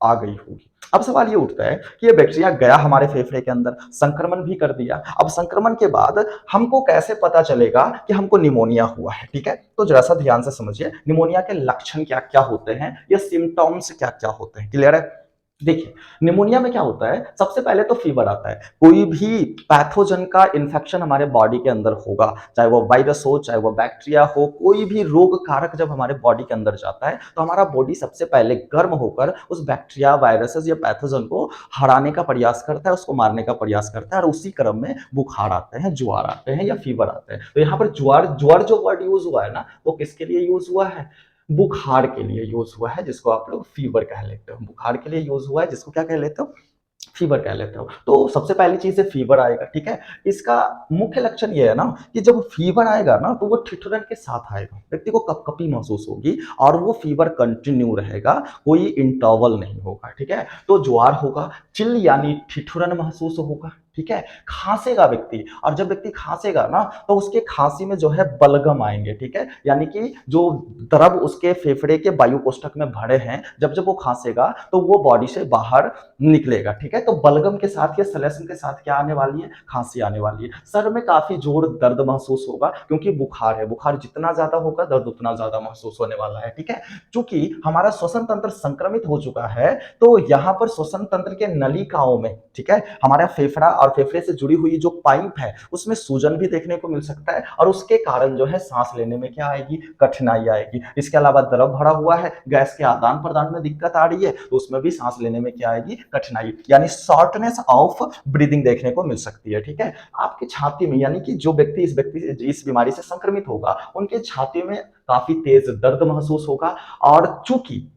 आ गई होगी। अब सवाल ये उठता है कि ये बैक्टीरिया गया हमारे फेफड़े के अंदर, संक्रमण भी कर दिया। अब संक्रमण के बाद हमको कैसे पता चलेगा कि हमको निमोनिया हुआ है? ठीक है, तो जरा सा ध्यान से समझिए निमोनिया के लक्षण क्या क्या होते हैं, या सिम्टम्स क्या क्या होते हैं। क्लियर है, देखिए निमोनिया में क्या होता है, सबसे पहले तो फीवर आता है। कोई भी पैथोजन का इन्फेक्शन हमारे बॉडी के अंदर होगा, चाहे वो वायरस हो, चाहे वो बैक्टीरिया हो, कोई भी रोग कारक जब हमारे बॉडी के अंदर जाता है तो हमारा बॉडी सबसे पहले गर्म होकर उस बैक्टीरिया, वायरसेस या पैथोजन को हराने का प्रयास करता है, उसको मारने का प्रयास करता है, और उसी क्रम में बुखार आते हैं, ज्वार आते हैं या फीवर आते हैं। तो यहाँ पर ज्वार जो वर्ड यूज हुआ है ना, वो किसके लिए यूज हुआ है, बुखार के लिए यूज हुआ है, जिसको आप लोग फीवर कह लेते हो। बुखार के लिए यूज हुआ है, जिसको क्या कह लेते हो, फीवर कह लेते हो। तो सबसे पहली चीज है फीवर आएगा। ठीक है, इसका मुख्य लक्षण ये है ना कि जब फीवर आएगा ना तो वो ठिठुरन के साथ आएगा, व्यक्ति को कपकपी महसूस होगी और वो फीवर कंटिन्यू रहेगा, कोई इंटरवल नहीं होगा। ठीक है, तो ज्वार होगा, चिल यानी ठिठुरन महसूस होगा। ठीक है, खांसेगा व्यक्ति, और जब व्यक्ति खांसेगा ना तो उसके खांसी में जो है बलगम आएंगे। ठीक है, यानी कि जो द्रव उसके फेफड़े के वायु कोष्ठक में भरे हैं, जब जब वो खांसेगा तो वो बॉडी से बाहर निकलेगा। ठीक है, तो बलगम के साथ या सलेसन के साथ क्या आने वाली है, खांसी आने वाली है। सर में काफी जोर दर्द महसूस होगा, क्योंकि बुखार है, बुखार जितना ज्यादा होगा दर्द उतना ज्यादा महसूस होने वाला है। ठीक है, चूंकि हमारा श्वसन तंत्र संक्रमित हो चुका है तो यहाँ पर श्वसन तंत्र के नलिकाओं में, ठीक है, हमारा फेफड़ा और फेफड़े से जुड़ी हुई जो पाइप है उसमें सूजन भी देखने को मिल सकता है, और उसके कारण जो है सांस लेने में क्या आएगी, कठिनाई आएगी। इसके अलावा द्रव भरा हुआ है, गैस के आदान प्रदान में दिक्कत आ रही है, तो उसमें भी सांस लेने में क्या आएगी, कठिनाई, यानी शॉर्टनेस ऑफ ब्रीदिंग देखने को मिल सकती है। ठीक है, आपकी छाती में, यानी कि जो व्यक्ति इस बीमारी से संक्रमित होगा उनके छाती में काफी तेज दर्द महसूस होगा, और चूंकि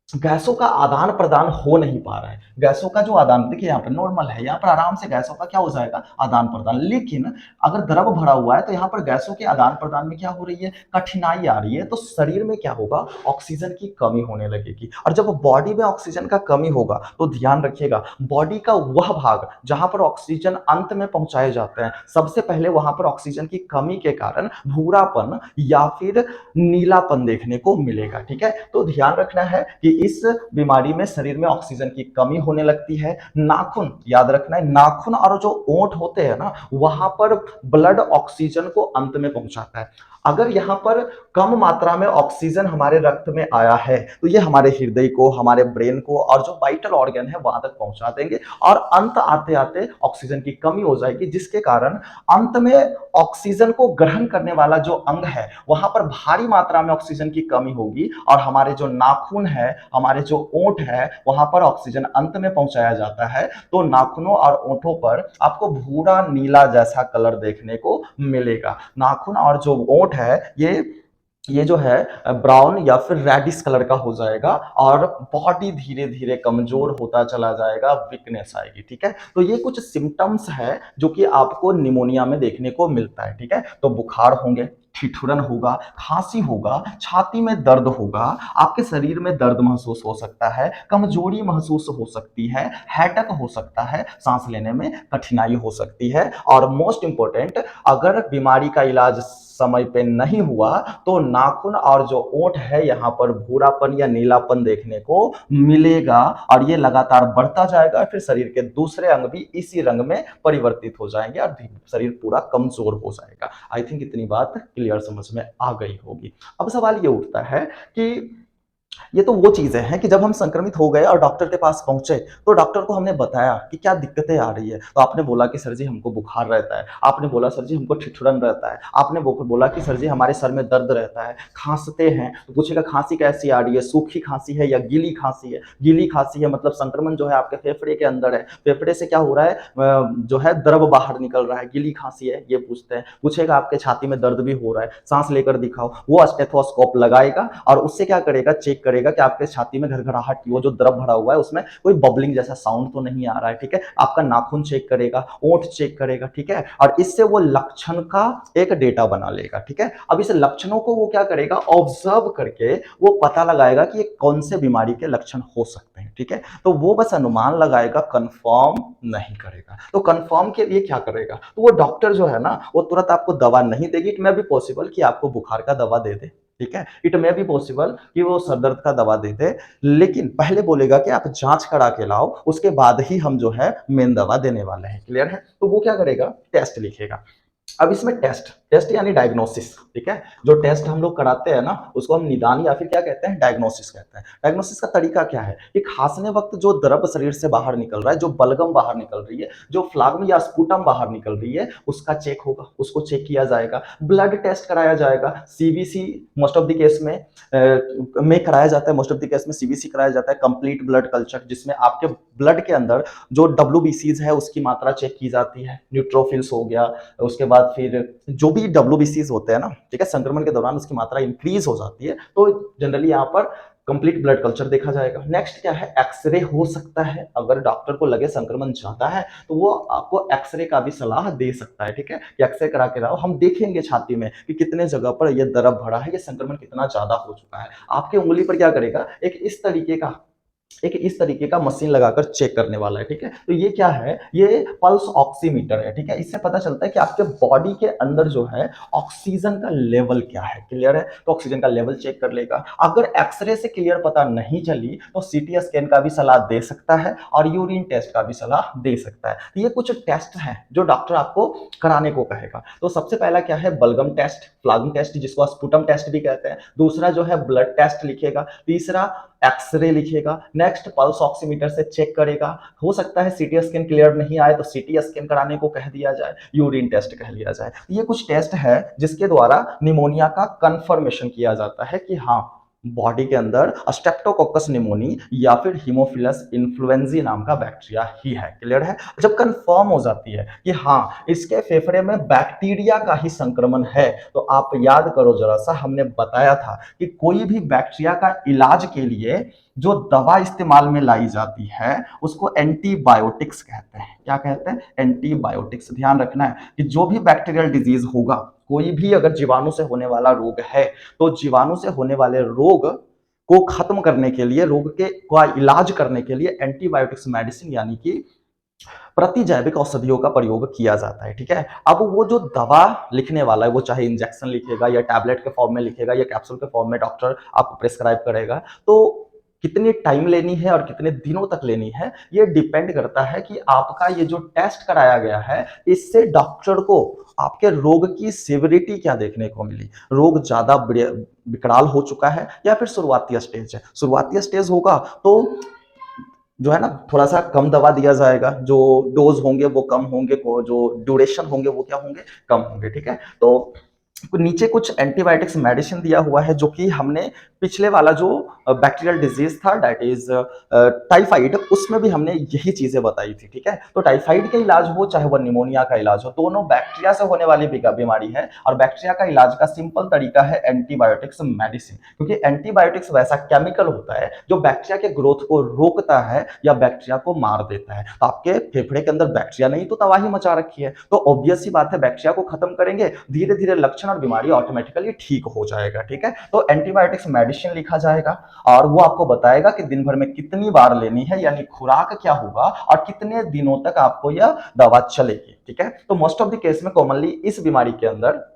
गैसों का आदान प्रदान हो नहीं पा रहा है, गैसों का जो आदान, देखिए यहाँ पर नॉर्मल है, यहाँ पर आराम से गैसों का क्या हो जाएगा, आदान प्रदान, लेकिन अगर द्रव भरा हुआ है तो यहाँ पर गैसों के आदान प्रदान में क्या हो रही है, कठिनाई आ रही है, तो शरीर में क्या होगा, ऑक्सीजन की कमी होने लगेगी। और जब बॉडी में ऑक्सीजन का कमी होगा तो ध्यान रखिएगा, बॉडी का वह भाग जहां पर ऑक्सीजन अंत में पहुंचाए जाते हैं, सबसे पहले वहां पर ऑक्सीजन की कमी के कारण भूरापन या फिर नीलापन देखने को मिलेगा। ठीक है, तो ध्यान रखना है कि इस बीमारी में शरीर में ऑक्सीजन की कमी होने लगती है। नाखून, याद रखना है, नाखून और जो ओंठ होते हैं ना, वहां पर ब्लड ऑक्सीजन को अंत में पहुंचाता है। अगर यहाँ पर कम मात्रा में ऑक्सीजन हमारे रक्त में आया है तो ये हमारे हृदय को, हमारे ब्रेन को और जो वाइटल ऑर्गन है वहां तक पहुंचा देंगे और अंत आते आते ऑक्सीजन की कमी हो जाएगी, जिसके कारण अंत में ऑक्सीजन को ग्रहण करने वाला जो अंग है वहां पर भारी मात्रा में ऑक्सीजन की कमी होगी और हमारे जो नाखून है, हमारे जो ओंठ है, वहां पर ऑक्सीजन अंत में पहुंचाया जाता है। तो नाखूनों और ओंठों पर आपको भूरा नीला जैसा कलर देखने को मिलेगा। नाखून और जो ओंठ है ये जो है ब्राउन या फिर रेडिश कलर का हो जाएगा और बॉडी धीरे धीरे कमजोर होता चला जाएगा, वीकनेस आएगी। ठीक है, तो ये कुछ सिम्टम्स है जो कि आपको निमोनिया में देखने को मिलता है। ठीक है, तो बुखार होंगे, ठिठुरन होगा, खांसी होगा, छाती में दर्द होगा, आपके शरीर में दर्द महसूस हो सकता है, कमजोरी महसूस हो सकती है, हेडेक हो सकता है, सांस लेने में कठिनाई हो सकती है और मोस्ट इंपॉर्टेंट, अगर बीमारी का इलाज समय पे नहीं हुआ तो नाखून और जो ओंठ है यहाँ पर भूरापन या नीलापन देखने को मिलेगा और ये लगातार बढ़ता जाएगा। फिर शरीर के दूसरे अंग भी इसी रंग में परिवर्तित हो जाएंगे और शरीर पूरा कमजोर हो जाएगा। आई थिंक इतनी बात क्लियर समझ में आ गई होगी। अब सवाल ये उठता है कि ये तो वो चीजें हैं कि जब हम संक्रमित हो गए और डॉक्टर के पास पहुंचे तो डॉक्टर को हमने बताया कि क्या दिक्कतें आ रही है, तो आपने बोला कि सर जी हमको बुखार रहता है, आपने बोला सर जी हमको ठिठुरन रहता है, आपने बोला कि सर जी हमारे सर में दर्द रहता है, खांसते हैं। तो पूछेगा खांसी कैसी आ रही है, सूखी खांसी है या गीली खांसी है? गीली खांसी है मतलब संक्रमण जो है आपके फेफड़े के अंदर है, फेफड़े से क्या हो रहा है, जो है द्रव बाहर निकल रहा है, गीली खांसी है ये पूछते हैं। पूछेगा आपके छाती में दर्द भी हो रहा है, सांस लेकर दिखाओ, वो स्टेथोस्कोप लगाएगा और उससे क्या करेगा, चेक करेगा कि आपके छाती में घरघराहट, वो जो द्रव भरा हुआ है उसमें कोई बबलिंग जैसा साउंड तो नहीं आ रहा है। ठीक है, आपका नाखून चेक करेगा, ओंठ चेक करेगा। ठीक है, और इससे वो लक्षण का एक डेटा बना लेगा। ठीक है, अब इस लक्षणों को वो क्या करेगा, ऑब्जर्व करके वो पता लगाएगा कि ये कौन से बीमारी के लक्षण हो सकते हैं। ठीक है, तो वो बस अनुमान लगाएगा, कंफर्म नहीं करेगा। तो कंफर्म के लिए क्या करेगा, तो वो डॉक्टर जो है ना वो तुरंत आपको दवा नहीं देगी। इट मे बी पॉसिबल कि आपको बुखार का दवा दे दे, ठीक है, इट मे बी पॉसिबल कि वो सर दर्द का दवा दे दे, लेकिन पहले बोलेगा कि आप जांच करा के लाओ, उसके बाद ही हम जो है मेन दवा देने वाले हैं। क्लियर है, तो वो क्या करेगा, टेस्ट लिखेगा। अब इसमें टेस्ट टेस्ट यानी डायग्नोसिस। ठीक है, जो टेस्ट हम लोग कराते हैं ना उसको हम निदान या फिर क्या कहते हैं, डायग्नोसिस कहते हैं। डायग्नोसिस का तरीका क्या है कि खांसने वक्त जो द्रव शरीर से बाहर निकल रहा है, जो बलगम बाहर निकल रही है, जो फ्लाग्म या स्पुटम बाहर निकल रही है, उसका चेक होगा, उसको चेक किया जाएगा। ब्लड टेस्ट कराया जाएगा, CBC most of the case में कराया जाता है, मोस्ट ऑफ द केस में सीबीसी कराया जाता है, कंप्लीट ब्लड कल्चर, जिसमें आपके ब्लड के अंदर जो डब्ल्यूबीसीज है उसकी मात्रा चेक की जाती है, न्यूट्रोफिल्स हो गया, उसके बाद फिर जो भी डब्ल्यूबीसीज होते हैं ना, ठीक है, संक्रमण के दौरान उसकी मात्रा इंक्रीज हो जाती है, तो जनरली यहाँ पर कंप्लीट ब्लड कल्चर देखा जाएगा। नेक्स्ट क्या है, एक्सरे हो सकता है, अगर डॉक्टर को लगे संक्रमण ज्यादा है तो वो आपको एक्सरे का भी सलाह दे सकता है। ठीक है, कि एक्सरे करा के लाओ, हम देखेंगे छाती में कि कितने जगह पर ये द्रव भरा है, ये संक्रमण कितना ज्यादा हो चुका है। आपके उंगली पर क्या करेगा, एक इस तरीके का मशीन लगाकर चेक करने वाला है। ठीक है, तो ये क्या है, ये पल्स ऑक्सीमीटर है। ठीक है, इससे पता चलता है कि आपके बॉडी के अंदर जो है ऑक्सीजन का लेवल क्या है। क्लियर है, तो ऑक्सीजन का लेवल चेक कर लेगा। अगर एक्सरे से क्लियर पता नहीं चली तो सीटी स्कैन का भी सलाह दे सकता है और यूरिन टेस्ट का भी सलाह दे सकता है। तो ये कुछ टेस्ट हैं जो डॉक्टर आपको कराने को कहेगा। तो सबसे पहला क्या है, बलगम टेस्ट, फ्लाग्म टेस्ट जिसको स्पुटम टेस्ट भी कहते हैं। दूसरा जो है ब्लड टेस्ट लिखेगा। तीसरा एक्सरे लिखेगा। नेक्स्ट पल्स ऑक्सीमीटर से चेक करेगा। हो सकता है सीटी स्कैन क्लियर नहीं आए तो सीटी स्कैन कराने को कह दिया जाए, यूरिन टेस्ट कह लिया जाए। ये कुछ टेस्ट है जिसके द्वारा निमोनिया का कंफर्मेशन किया जाता है कि हाँ बॉडी के अंदर स्ट्रेप्टोकोकस निमोनी या फिर हीमोफिलस इन्फ्लुएंजी नाम का बैक्टीरिया ही है। क्लियर है, जब कंफर्म हो जाती है कि हाँ इसके फेफड़े में बैक्टीरिया का ही संक्रमण है, तो आप याद करो जरा सा, हमने बताया था कि कोई भी बैक्टीरिया का इलाज के लिए जो दवा इस्तेमाल में लाई जाती है उसको एंटीबायोटिक्स कहते हैं। क्या कहते हैं, एंटीबायोटिक्स। ध्यान रखना है कि जो भी बैक्टीरियल डिजीज होगा, कोई भी अगर जीवाणु से होने वाला रोग है तो जीवाणु से होने वाले रोग को खत्म करने के लिए, रोग के का इलाज करने के लिए एंटीबायोटिक्स मेडिसिन यानी कि प्रतिजैविक औषधियों का प्रयोग किया जाता है। ठीक है, अब वो जो दवा लिखने वाला है वो चाहे इंजेक्शन लिखेगा या टैबलेट के फॉर्म में लिखेगा या कैप्सूल के फॉर्म में डॉक्टर आपको प्रेस्क्राइब करेगा, तो कितनी टाइम लेनी है और कितने दिनों तक लेनी है, ये डिपेंड करता है कि आपका ये जो टेस्ट कराया गया है, इससे डॉक्टर को आपके रोग की सिविरिटी क्या देखने को मिली। रोग ज्यादा विकराल हो चुका है या फिर शुरुआती स्टेज है। शुरुआती स्टेज होगा तो जो है ना थोड़ा सा कम दवा दिया जाएगा, जो डोज होंगे वो कम होंगे, जो ड्यूरेशन होंगे वो क्या होंगे, कम होंगे। ठीक है, तो नीचे कुछ एंटीबायोटिक्स मेडिसिन दिया हुआ है, जो कि हमने पिछले वाला जो बैक्टीरियल डिजीज था, दैट इज टाइफाइड, उसमें भी हमने यही चीजें बताई थी। ठीक है, तो टाइफाइड का इलाज हो चाहे वो निमोनिया का इलाज हो, दोनों बैक्टीरिया से होने वाली बीमारी है, और बैक्टीरिया का इलाज का सिंपल तरीका है एंटीबायोटिक्स मेडिसिन, क्योंकि एंटीबायोटिक्स वैसा केमिकल होता है जो बैक्टीरिया के ग्रोथ को रोकता है या बैक्टीरिया को मार देता है। तो आपके फेफड़े के अंदर बैक्टीरिया नहीं तो तबाही मचा रखी है, तो ऑब्वियस सी बात है बैक्टीरिया को खत्म करेंगे, धीरे धीरे लक्षण और बीमारी ऑटोमेटिकली ठीक हो जाएगा। ठीक है, तो एंटीबायोटिक्स मेडिसिन लिखा जाएगा और वो आपको बताएगा कि दिन भर में कितनी बार लेनी है, यानी खुराक क्या होगा और कितने दिनों तक आपको यह दवा चलेगी। ठीक है, तो मोस्ट ऑफ द केस में कॉमनली इस बीमारी के अंदर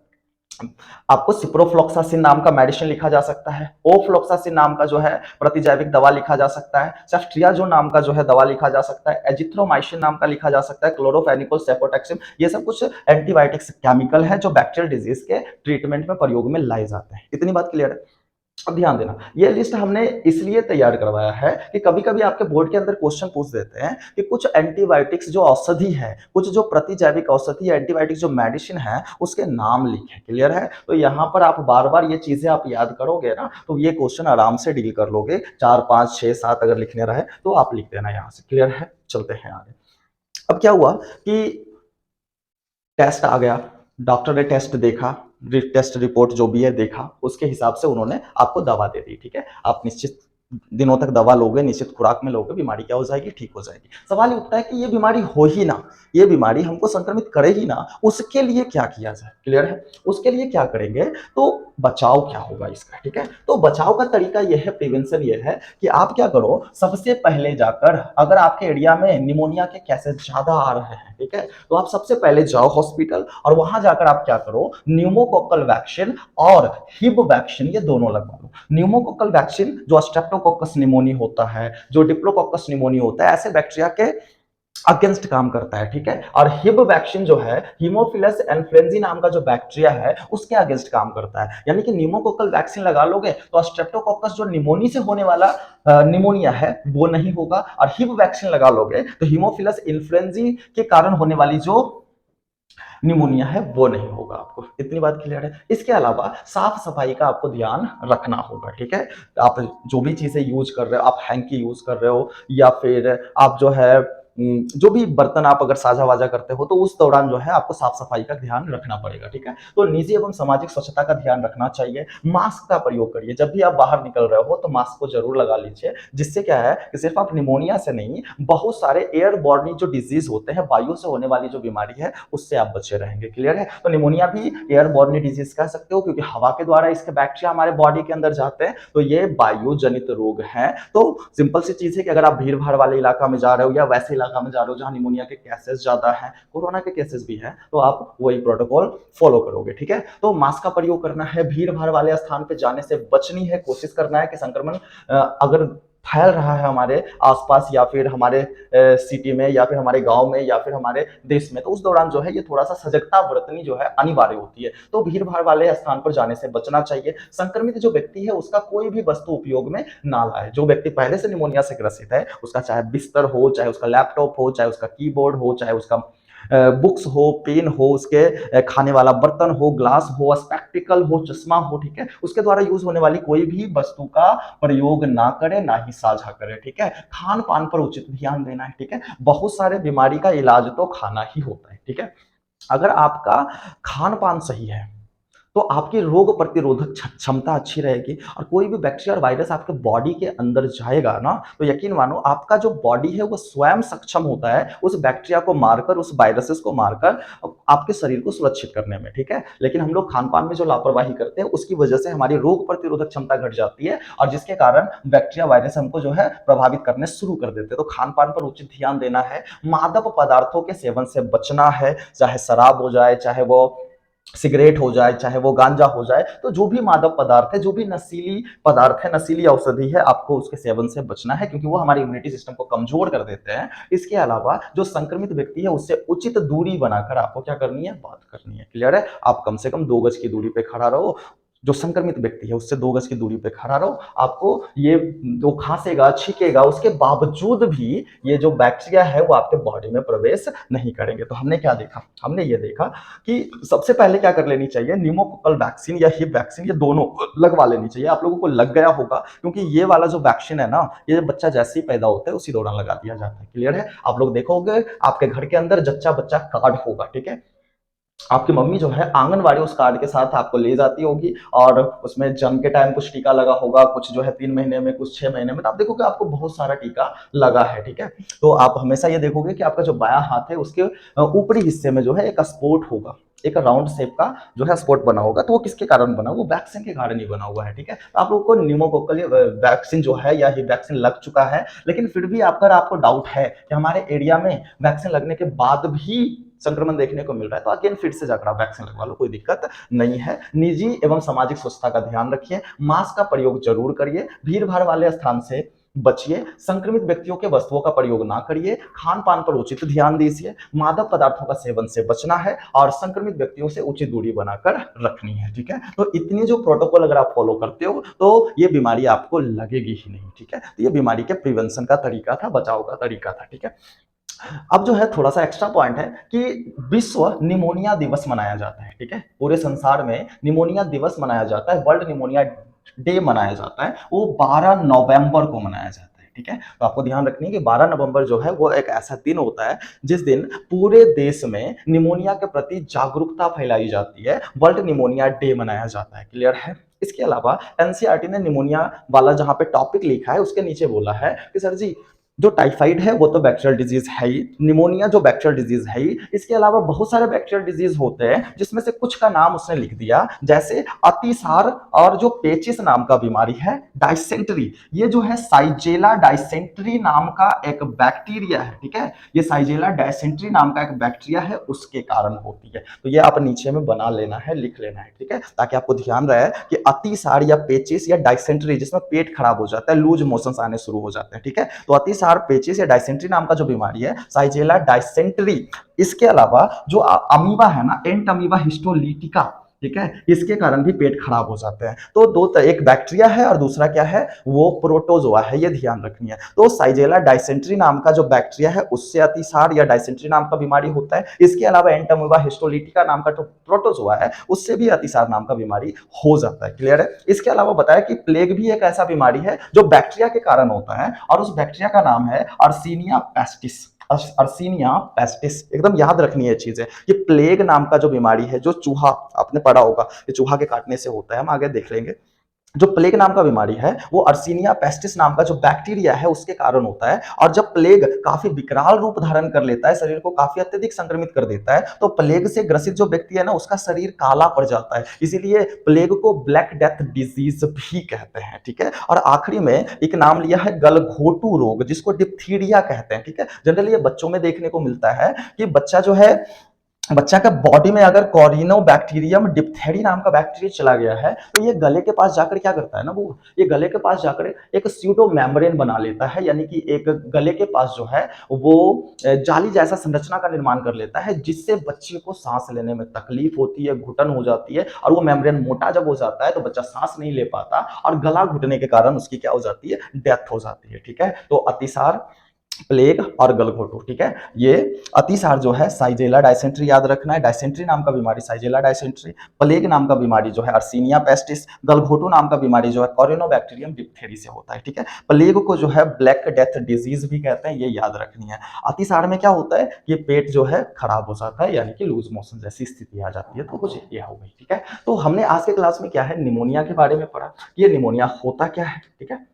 आपको सिप्रोफ्लॉक्सासिन नाम का मेडिसिन लिखा जा सकता है, ओफ्लॉक्सासिन नाम का जो है प्रतिजैविक दवा लिखा जा सकता है, सेफ्ट्रियाजोन नाम का जो है दवा लिखा जा सकता है, एजिथ्रोमाइसिन नाम का लिखा जा सकता है, क्लोरोफेनिकोल, सेफोटेक्सिम, ये सब कुछ एंटीबायोटिक्स केमिकल है जो बैक्टीरियल डिजीज के ट्रीटमेंट में प्रयोग में लाए जाते हैं। इतनी बात क्लियर है। अब ध्यान देना, ये लिस्ट हमने इसलिए तैयार करवाया है कि कभी कभी आपके बोर्ड के अंदर क्वेश्चन पूछ देते हैं कि कुछ एंटीबायोटिक्स जो औषधि है, कुछ जो प्रतिजैविक औषधि एंटीबायोटिक्स जो मेडिसिन है, उसके नाम लिखे। क्लियर है, तो यहाँ पर आप बार बार ये चीजें आप याद करोगे ना, तो ये क्वेश्चन आराम से डील कर लोगे। 4 5 6 7 अगर लिखने रहे तो आप लिख देना यहाँ से। क्लियर है, चलते हैं आगे। अब क्या हुआ कि टेस्ट आ गया, डॉक्टर ने टेस्ट देखा, टेस्ट रिपोर्ट जो भी है देखा, उसके हिसाब से उन्होंने आपको दवा दे दी। ठीक है, आप निश्चित दिनों तक दवा लोगे, निश्चित खुराक में लोगे, बीमारी क्या हो जाएगी, ठीक हो जाएगी। सवाल ये उठता है कि ये बीमारी हो ही ना, ये बीमारी हमको संक्रमित करे ही ना, उसके लिए क्या किया जाए। क्लियर है, उसके लिए क्या करेंगे, तो बचाव क्या होगा इसका। ठीक है, तो बचाव का तरीका यह है, प्रिवेंशन यह है कि आप क्या करो, सबसे पहले जाकर अगर आपके एरिया में निमोनिया के केसेस ज्यादा आ रहे हैं, ठीक है, तो आप सबसे पहले जाओ हॉस्पिटल और वहां जाकर आप क्या करो, न्यूमोकोकल वैक्सीन और हिब वैक्सीन, ये दोनों लगवा लो। न्यूमोकोकल वैक्सीन जो स्ट्रेप्टोकोकस निमोनी होता है, जो डिप्लोकोकस निमोनी होता है, ऐसे बैक्टीरिया के अगेंस्ट काम करता है। ठीक है, और हिब वैक्सीन जो है, हीमोफिलस इन्फ्लुएंजा नाम का जो बैक्टीरिया है उसके अगेंस्ट काम करता है। यानी कि न्यूमोकोकल वैक्सीन लगा लोगे तो स्ट्रेप्टोकोकस जो निमोनी से होने वाला निमोनिया है वो नहीं होगा, और हिब वैक्सीन लगा लोगे तो हीमोफिलस इन्फ्लुएंजा के कारण होने वाली जो निमोनिया है वो नहीं होगा आपको। इतनी बात क्लियर है। इसके अलावा साफ सफाई का आपको ध्यान रखना होगा। ठीक है, आप जो भी चीजें यूज कर रहे हो, आप हैंकी यूज कर रहे हो या फिर आप जो है जो भी बर्तन आप अगर साझा वाजा करते हो, तो उस दौरान जो है आपको साफ सफाई का ध्यान रखना पड़ेगा। ठीक है, तो निजी एवं सामाजिक स्वच्छता का ध्यान रखना चाहिए। मास्क का प्रयोग करिए, जब भी आप बाहर निकल रहे हो तो मास्क को जरूर लगा लीजिए, जिससे क्या है कि सिर्फ आप निमोनिया से नहीं, बहुत सारे एयरबॉर्न जो डिजीज होते हैं, वायु से होने वाली जो बीमारी है उससे आप बचे रहेंगे। क्लियर है, तो निमोनिया भी एयरबॉर्न डिजीज कह सकते हो, क्योंकि हवा के द्वारा इसके बैक्टीरिया हमारे बॉडी के अंदर जाते हैं, तो ये वायु जनित रोग है। तो सिंपल सी चीज है कि अगर आप भीड़ भाड़ वाले इलाका में जा रहे हो या वैसे इलाका में जा रहे हो जहां निमोनिया के केसेस ज्यादा हैं, कोरोना के केसेस भी हैं, तो आप वही प्रोटोकॉल फॉलो करोगे। ठीक है, तो मास्क का प्रयोग करना है, भीड़ भाड़ वाले स्थान पे जाने से बचनी है, कोशिश करना है कि संक्रमण अगर फैल रहा है हमारे आसपास या फिर हमारे सिटी में या फिर हमारे गांव में या फिर हमारे देश में, तो उस दौरान जो है ये थोड़ा सा सजगता बरतनी जो है अनिवार्य होती है। तो भीड़ भाड़ वाले स्थान पर जाने से बचना चाहिए। संक्रमित जो व्यक्ति है उसका कोई भी वस्तु उपयोग में ना लाए। जो व्यक्ति पहले से निमोनिया से ग्रसित है, उसका चाहे बिस्तर हो, चाहे उसका लैपटॉप हो, चाहे उसका कीबोर्ड हो, चाहे उसका बुक्स हो, पेन हो, उसके खाने वाला बर्तन हो, ग्लास हो, स्पेक्टिकल हो, चश्मा हो, ठीक है, उसके द्वारा यूज होने वाली कोई भी वस्तु का प्रयोग ना करे, ना ही साझा करे। ठीक है, खान पान पर उचित ध्यान देना है। ठीक है, बहुत सारे बीमारी का इलाज तो खाना ही होता है। ठीक है, अगर आपका खान पान सही है तो आपकी रोग प्रतिरोधक क्षमता अच्छी रहेगी, और कोई भी बैक्टीरिया और वायरस आपके बॉडी के अंदर जाएगा ना, तो यकीन मानो आपका जो बॉडी है वो स्वयं सक्षम होता है उस बैक्टीरिया को मारकर, उस वायरसेस को मारकर आपके शरीर को सुरक्षित करने में। ठीक है, लेकिन हम लोग खान पान में जो लापरवाही करते हैं उसकी वजह से हमारी रोग प्रतिरोधक क्षमता घट जाती है, और जिसके कारण बैक्टीरिया वायरस हमको जो है प्रभावित करने शुरू कर देते हैं। तो खान पान पर उचित ध्यान देना है। मादक पदार्थों के सेवन से बचना है, चाहे शराब हो जाए, चाहे वो सिगरेट हो जाए, चाहे वो गांजा हो जाए, तो जो भी मादक पदार्थ है, जो भी नशीली पदार्थ है, नशीली औषधि है, आपको उसके सेवन से बचना है, क्योंकि वो हमारे इम्यूनिटी सिस्टम को कमजोर कर देते हैं। इसके अलावा जो संक्रमित व्यक्ति है उससे उचित दूरी बनाकर आपको क्या करनी है, बात करनी है। क्लियर है? आप कम से कम 2 गज की दूरी पे खड़ा रहो, जो संक्रमित व्यक्ति है उससे 2 गज की दूरी पे खड़ा रहो। आपको ये जो खांसेगा, छींकेगा, उसके बावजूद भी ये जो बैक्टीरिया है वो आपके बॉडी में प्रवेश नहीं करेंगे। तो हमने क्या देखा, हमने ये देखा कि सबसे पहले क्या कर लेनी चाहिए, न्यूमोकोकल वैक्सीन या हिप वैक्सीन, ये दोनों लगवा लेनी चाहिए। आप लोगों को लग गया होगा, क्योंकि ये वाला जो वैक्सीन है ना, ये बच्चा जैसे ही पैदा होता है उसी दौरान लगा दिया जाता है। क्लियर है? आप लोग देखोगे आपके घर के अंदर जच्चा बच्चा कार्ड होगा, ठीक है? आपकी मम्मी जो है आंगनवाड़ी उस कार्ड के साथ आपको ले जाती होगी, और उसमें जन्म के टाइम कुछ टीका लगा होगा, कुछ जो है 3 महीने में, कुछ 6 महीने में, तो आप देखोगे आपको बहुत सारा टीका लगा है। ठीक है? तो आप हमेशा ये देखोगे कि आपका जो बायां हाथ है उसके ऊपरी हिस्से में जो है एक स्पॉट होगा, एक राउंड शेप का जो है स्पॉट बना होगा। तो वो किसके कारण बना, वो वैक्सीन के कारण ही बना हुआ है। ठीक है? तो आप लोगों को न्यूमोकोकल वैक्सीन जो है या ही वैक्सीन लग चुका है, लेकिन फिर भी अगर आपको डाउट है कि हमारे एरिया में वैक्सीन लगने के बाद भी संक्रमण देखने को मिल रहा है, तो अगेन फिर से जाकर आप वैक्सीन लगवा लो, कोई दिक्कत नहीं है। निजी एवं सामाजिक स्वच्छता का ध्यान रखिए, मास्क का प्रयोग जरूर करिए, भीड़ भाड़ वाले स्थान से बचिए, संक्रमित व्यक्तियों के वस्तुओं का प्रयोग ना करिए, खान पान पर उचित ध्यान दीजिए, मादक पदार्थों का सेवन से बचना है, और संक्रमित व्यक्तियों से उचित दूरी बनाकर रखनी है। ठीक है? तो इतनी जो प्रोटोकॉल अगर आप फॉलो करते हो तो ये बीमारी आपको लगेगी ही नहीं। ठीक है? तो ये बीमारी के प्रिवेंशन का तरीका था, बचाव का तरीका था। ठीक है? अब जो है थोड़ा सा एक्स्ट्रा पॉइंट है कि विश्व निमोनिया दिवस मनाया जाता है। ठीक है? पूरे संसार में निमोनिया दिवस मनाया जाता है, वर्ल्ड निमोनिया डे मनाया जाता है, वो 12 नवंबर को मनाया जाता है। ठीक है? तो आपको ध्यान रखनी है कि 12 नवंबर जो है वो एक ऐसा दिन होता है जिस दिन पूरे देश में निमोनिया के प्रति जागरूकता फैलाई जाती है, वर्ल्ड निमोनिया डे मनाया जाता है। क्लियर है? इसके अलावा एनसीईआरटी ने निमोनिया वाला जहां पे टॉपिक लिखा है उसके नीचे बोला है कि सर जी, जो टाइफाइड है वो तो बैक्टीरियल डिजीज है ही, निमोनिया जो बैक्टीरियल डिजीज है ही, इसके अलावा बहुत सारे बैक्टीरियल डिजीज होते हैं जिसमें से कुछ का नाम उसने लिख दिया, जैसे अतिसार, और जो पेचिस नाम का बीमारी है, डायसेंट्री, ये जो है साइजेला डायसेंट्री नाम का एक बैक्टीरिया है। ठीक है? ये साइजेला डायसेंट्री नाम का एक बैक्टीरिया है, उसके कारण होती है। तो ये आप नीचे में बना लेना है, लिख लेना है। ठीक है? ताकि आपको ध्यान रहे कि अतिसार या पेचिस या डायसेंट्री, जिसमें पेट खराब हो जाता है, लूज मोशंस आने शुरू हो जाते हैं। ठीक है? तो अतिसार, पेचिस या डायसेंट्री नाम का जो बीमारी है, साइजेला डायसेंट्री, इसके अलावा जो अमीबा है ना, एंट अमीबा हिस्टोलिटिका, ठीक है, इसके कारण भी पेट खराब हो जाते हैं। तो एक बैक्टीरिया है और दूसरा क्या है, वो प्रोटोजोआ है, ये ध्यान रखनी है। तो साइजेला डायसेंट्री नाम का जो बैक्टीरिया है उससे अतिसार या डायसेंट्री नाम का बीमारी होता है। इसके अलावा एंटामोeba हिस्टोलिटिका नाम का जो प्रोटोजोआ है उससे भी अतिसार नाम का बीमारी हो जाता है। क्लियर है? इसके अलावा बताया कि प्लेग भी एक ऐसा बीमारी है जो बैक्टीरिया के कारण होता है, और उस बैक्टीरिया का नाम है अर्सीनिया पेस्टिस। अर्सीनिया पेस्टिस, एकदम याद रखनी है चीजें। ये प्लेग नाम का जो बीमारी है, जो चूहा, आपने पढ़ा होगा, ये चूहा के काटने से होता है, हम आगे देख लेंगे। जो प्लेग नाम का बीमारी है वो अर्सीनिया पेस्टिस नाम का जो बैक्टीरिया है उसके कारण होता है। और जब प्लेग काफी विकराल रूप धारण कर लेता है, शरीर को काफी अत्यधिक संक्रमित कर देता है, तो प्लेग से ग्रसित जो व्यक्ति है ना, उसका शरीर काला पड़ जाता है। इसीलिए प्लेग को ब्लैक डेथ डिजीज भी कहते हैं। ठीक है? और आखिरी में एक नाम लिया है गलघोटू रोग, जिसको डिप्थीरिया कहते हैं। ठीक है? जनरली ये बच्चों में देखने को मिलता है कि बच्चा जो है, बच्चा का बॉडी में अगर कॉरिनोबैक्टीरियम डिप्थेरी नाम का बैक्टीरिया चला गया है, तो ये गले के पास जाकर क्या करता है ना, वो ये गले के पास जाकर एक स्यूडो मेम्ब्रेन बना लेता है, यानी कि एक गले के पास जो है वो जाली जैसा संरचना का निर्माण कर लेता है, जिससे बच्चे को सांस लेने में तकलीफ होती है, घुटन हो जाती है, और वो मेम्ब्रेन मोटा जब हो जाता है तो बच्चा सांस नहीं ले पाता, और गला घुटने के कारण उसकी क्या हो जाती है, डेथ हो जाती है। ठीक है? तो अतिसार, प्लेग और गलघोटू, ठीक है, ये अतिसार जो है साइजेला डायसेंट्री, याद रखना है, डायसेंट्री नाम का बीमारी साइजेला डायसेंट्री, प्लेग नाम का बीमारी जो है अर्सीनिया पेस्टिस, गलघोटू नाम का बीमारी जो है कॉरिनोबैक्टीरियम डिप्थेरी से होता है। ठीक है? प्लेग को जो है ब्लैक डेथ डिजीज भी कहते हैं, ये याद रखनी है। अतिसार में क्या होता है कि पेट जो है खराब हो जाता है, यानी कि लूज मोशन जैसी स्थिति आ जाती है। तो कुछ ये हो गई। ठीक है? तो हमने आज के क्लास में क्या है, निमोनिया के बारे में पढ़ा, ये निमोनिया होता क्या है। ठीक है?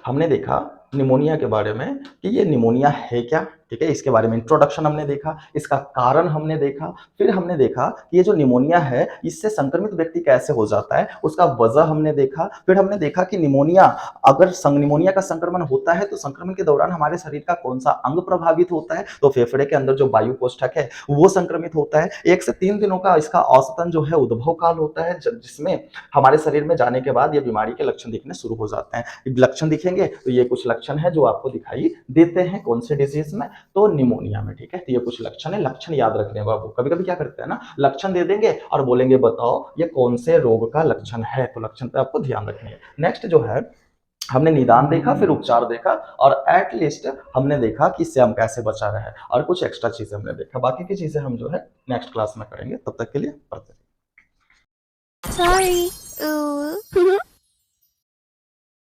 हमने देखा निमोनिया के बारे में कि ये निमोनिया है क्या, ठीक है, इसके बारे में इंट्रोडक्शन हमने देखा, इसका कारण हमने देखा, फिर हमने देखा कि ये जो निमोनिया है इससे संक्रमित व्यक्ति कैसे हो जाता है, उसका वजह हमने देखा, फिर हमने देखा कि निमोनिया अगर निमोनिया का संक्रमण होता है तो संक्रमण के दौरान हमारे शरीर का कौन सा अंग प्रभावित होता है, तो फेफड़े के अंदर जो वायु कोष्ठक है वो संक्रमित होता है। 1 से 3 दिनों का इसका औसतन जो है उद्भव काल होता है, जिसमें हमारे शरीर में जाने के बाद ये बीमारी के लक्षण दिखने शुरू हो जाते हैं। लक्षण दिखेंगे तो ये कुछ लक्षण है जो आपको दिखाई देते हैं कौन से डिजीज में, तो निमोनिया में। ठीक है, तो ये कुछ लक्षण है, लक्षण याद रखने बाबू। कभी कभी क्या करते हैं ना, लक्षण दे देंगे और बोलेंगे बताओ ये कौन से रोग का लक्षण है, तो लक्षण पे आपको ध्यान रखनी है। नेक्स्ट जो है हमने निदान देखा, फिर उपचार देखा, और एट लिस्ट हमने देखा कि इससे हम कैसे बचा रहे, और कुछ एक्स्ट्रा चीजें हमने देखा। बाकी की चीजें हम जो है नेक्स्ट क्लास में करेंगे, तब तक के लिए पढ़ते रहिए। Sorry. Ooh.